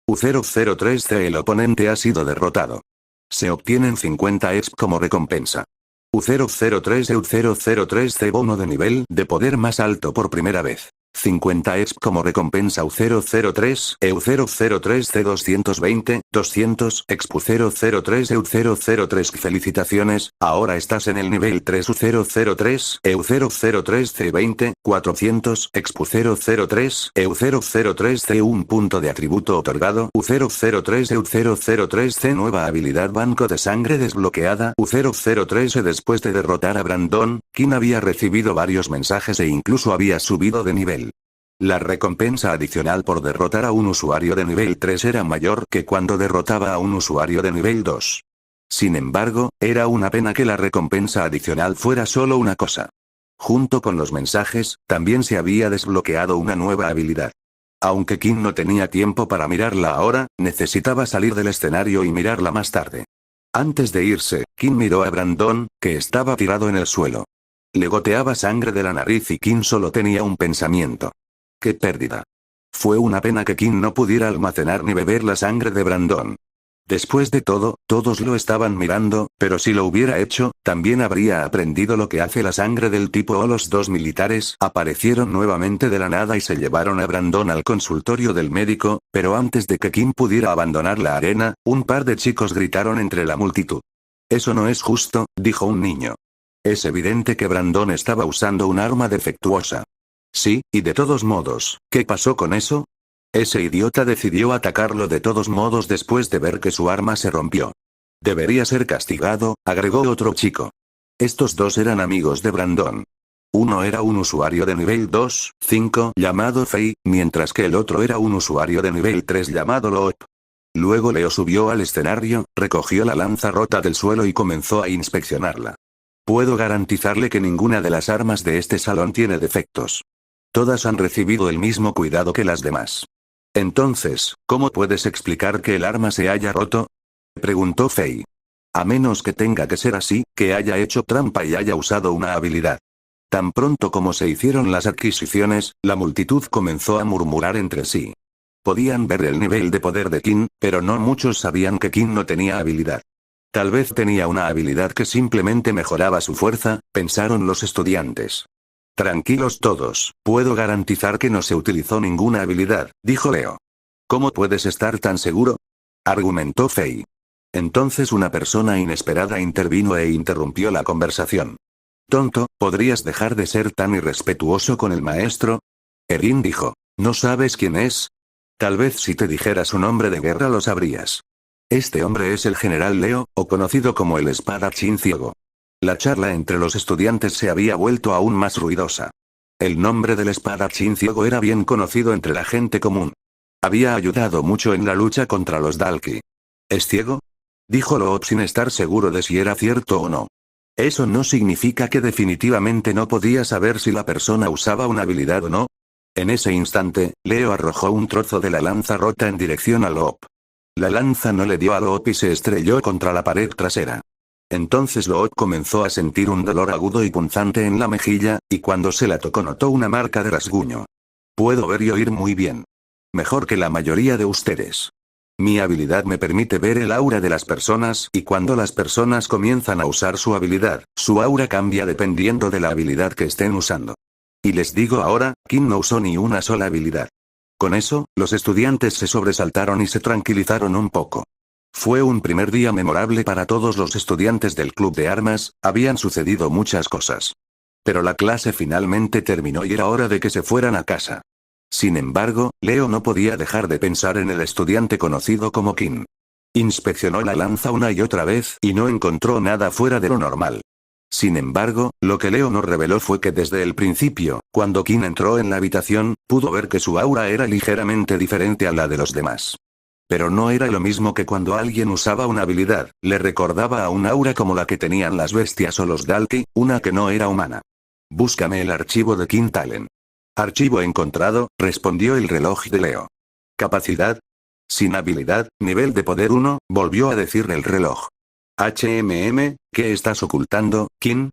U003C el oponente ha sido derrotado. Se obtienen 50 EXP como recompensa. U003 EU003C bono de nivel de poder más alto por primera vez. 50 EXP como recompensa U003 EU003C 220, 200 EXP U003 EU003 Felicitaciones, ahora estás en el nivel 3 U003 EU003C 20, 400 EXP U003 EU003C un punto de atributo otorgado U003 EU003C nueva habilidad banco de sangre desbloqueada U003 después de derrotar a Brandon, Kim había recibido varios mensajes e incluso había subido de nivel. La recompensa adicional por derrotar a un usuario de nivel 3 era mayor que cuando derrotaba a un usuario de nivel 2. Sin embargo, era una pena que la recompensa adicional fuera solo una cosa. Junto con los mensajes, también se había desbloqueado una nueva habilidad. Aunque Kim no tenía tiempo para mirarla ahora, necesitaba salir del escenario y mirarla más tarde. Antes de irse, Kim miró a Brandon, que estaba tirado en el suelo. Le goteaba sangre de la nariz y Kim solo tenía un pensamiento. ¡Qué pérdida! Fue una pena que Kim no pudiera almacenar ni beber la sangre de Brandon. Después de todo, todos lo estaban mirando, pero si lo hubiera hecho, también habría aprendido lo que hace la sangre del tipo O. Los dos militares aparecieron nuevamente de la nada y se llevaron a Brandon al consultorio del médico, pero antes de que Kim pudiera abandonar la arena, un par de chicos gritaron entre la multitud. «Eso no es justo», dijo un niño. Es evidente que Brandon estaba usando un arma defectuosa. Sí, y de todos modos, ¿qué pasó con eso? Ese idiota decidió atacarlo de todos modos después de ver que su arma se rompió. Debería ser castigado, agregó otro chico. Estos dos eran amigos de Brandon. Uno era un usuario de nivel 2, 5 llamado Fei, mientras que el otro era un usuario de nivel 3 llamado Loop. Luego Leo subió al escenario, recogió la lanza rota del suelo y comenzó a inspeccionarla. Puedo garantizarle que ninguna de las armas de este salón tiene defectos. Todas han recibido el mismo cuidado que las demás. Entonces, ¿cómo puedes explicar que el arma se haya roto?, preguntó Fei. A menos que tenga que ser así, que haya hecho trampa y haya usado una habilidad. Tan pronto como se hicieron las adquisiciones, la multitud comenzó a murmurar entre sí. Podían ver el nivel de poder de Qin, pero no muchos sabían que Qin no tenía habilidad. Tal vez tenía una habilidad que simplemente mejoraba su fuerza, pensaron los estudiantes. Tranquilos todos, puedo garantizar que no se utilizó ninguna habilidad, dijo Leo. ¿Cómo puedes estar tan seguro?, argumentó Fei. Entonces una persona inesperada intervino e interrumpió la conversación. Tonto, ¿podrías dejar de ser tan irrespetuoso con el maestro? Erin dijo. ¿No sabes quién es? Tal vez si te dijera su nombre de guerra lo sabrías. Este hombre es el general Leo, o conocido como el espadachín ciego. La charla entre los estudiantes se había vuelto aún más ruidosa. El nombre del espadachín ciego era bien conocido entre la gente común. Había ayudado mucho en la lucha contra los Dalki. ¿Es ciego?, dijo Loop sin estar seguro de si era cierto o no. Eso no significa que definitivamente no podía saber si la persona usaba una habilidad o no. En ese instante, Leo arrojó un trozo de la lanza rota en dirección a Loop. La lanza no le dio a Loop y se estrelló contra la pared trasera. Entonces Loop comenzó a sentir un dolor agudo y punzante en la mejilla, y cuando se la tocó notó una marca de rasguño. Puedo ver y oír muy bien. Mejor que la mayoría de ustedes. Mi habilidad me permite ver el aura de las personas, y cuando las personas comienzan a usar su habilidad, su aura cambia dependiendo de la habilidad que estén usando. Y les digo ahora, Qin no usó ni una sola habilidad. Con eso, los estudiantes se sobresaltaron y se tranquilizaron un poco. Fue un primer día memorable para todos los estudiantes del club de armas, habían sucedido muchas cosas. Pero la clase finalmente terminó y era hora de que se fueran a casa. Sin embargo, Leo no podía dejar de pensar en el estudiante conocido como Qin. Inspeccionó la lanza una y otra vez y no encontró nada fuera de lo normal. Sin embargo, lo que Leo no reveló fue que desde el principio, cuando Qin entró en la habitación, pudo ver que su aura era ligeramente diferente a la de los demás. Pero no era lo mismo que cuando alguien usaba una habilidad, le recordaba a un aura como la que tenían las bestias o los Dalki, una que no era humana. Búscame el archivo de Qin Talen. Archivo encontrado, respondió el reloj de Leo. Capacidad. Sin habilidad, nivel de poder 1, volvió a decir el reloj. ¿Qué estás ocultando, Qin?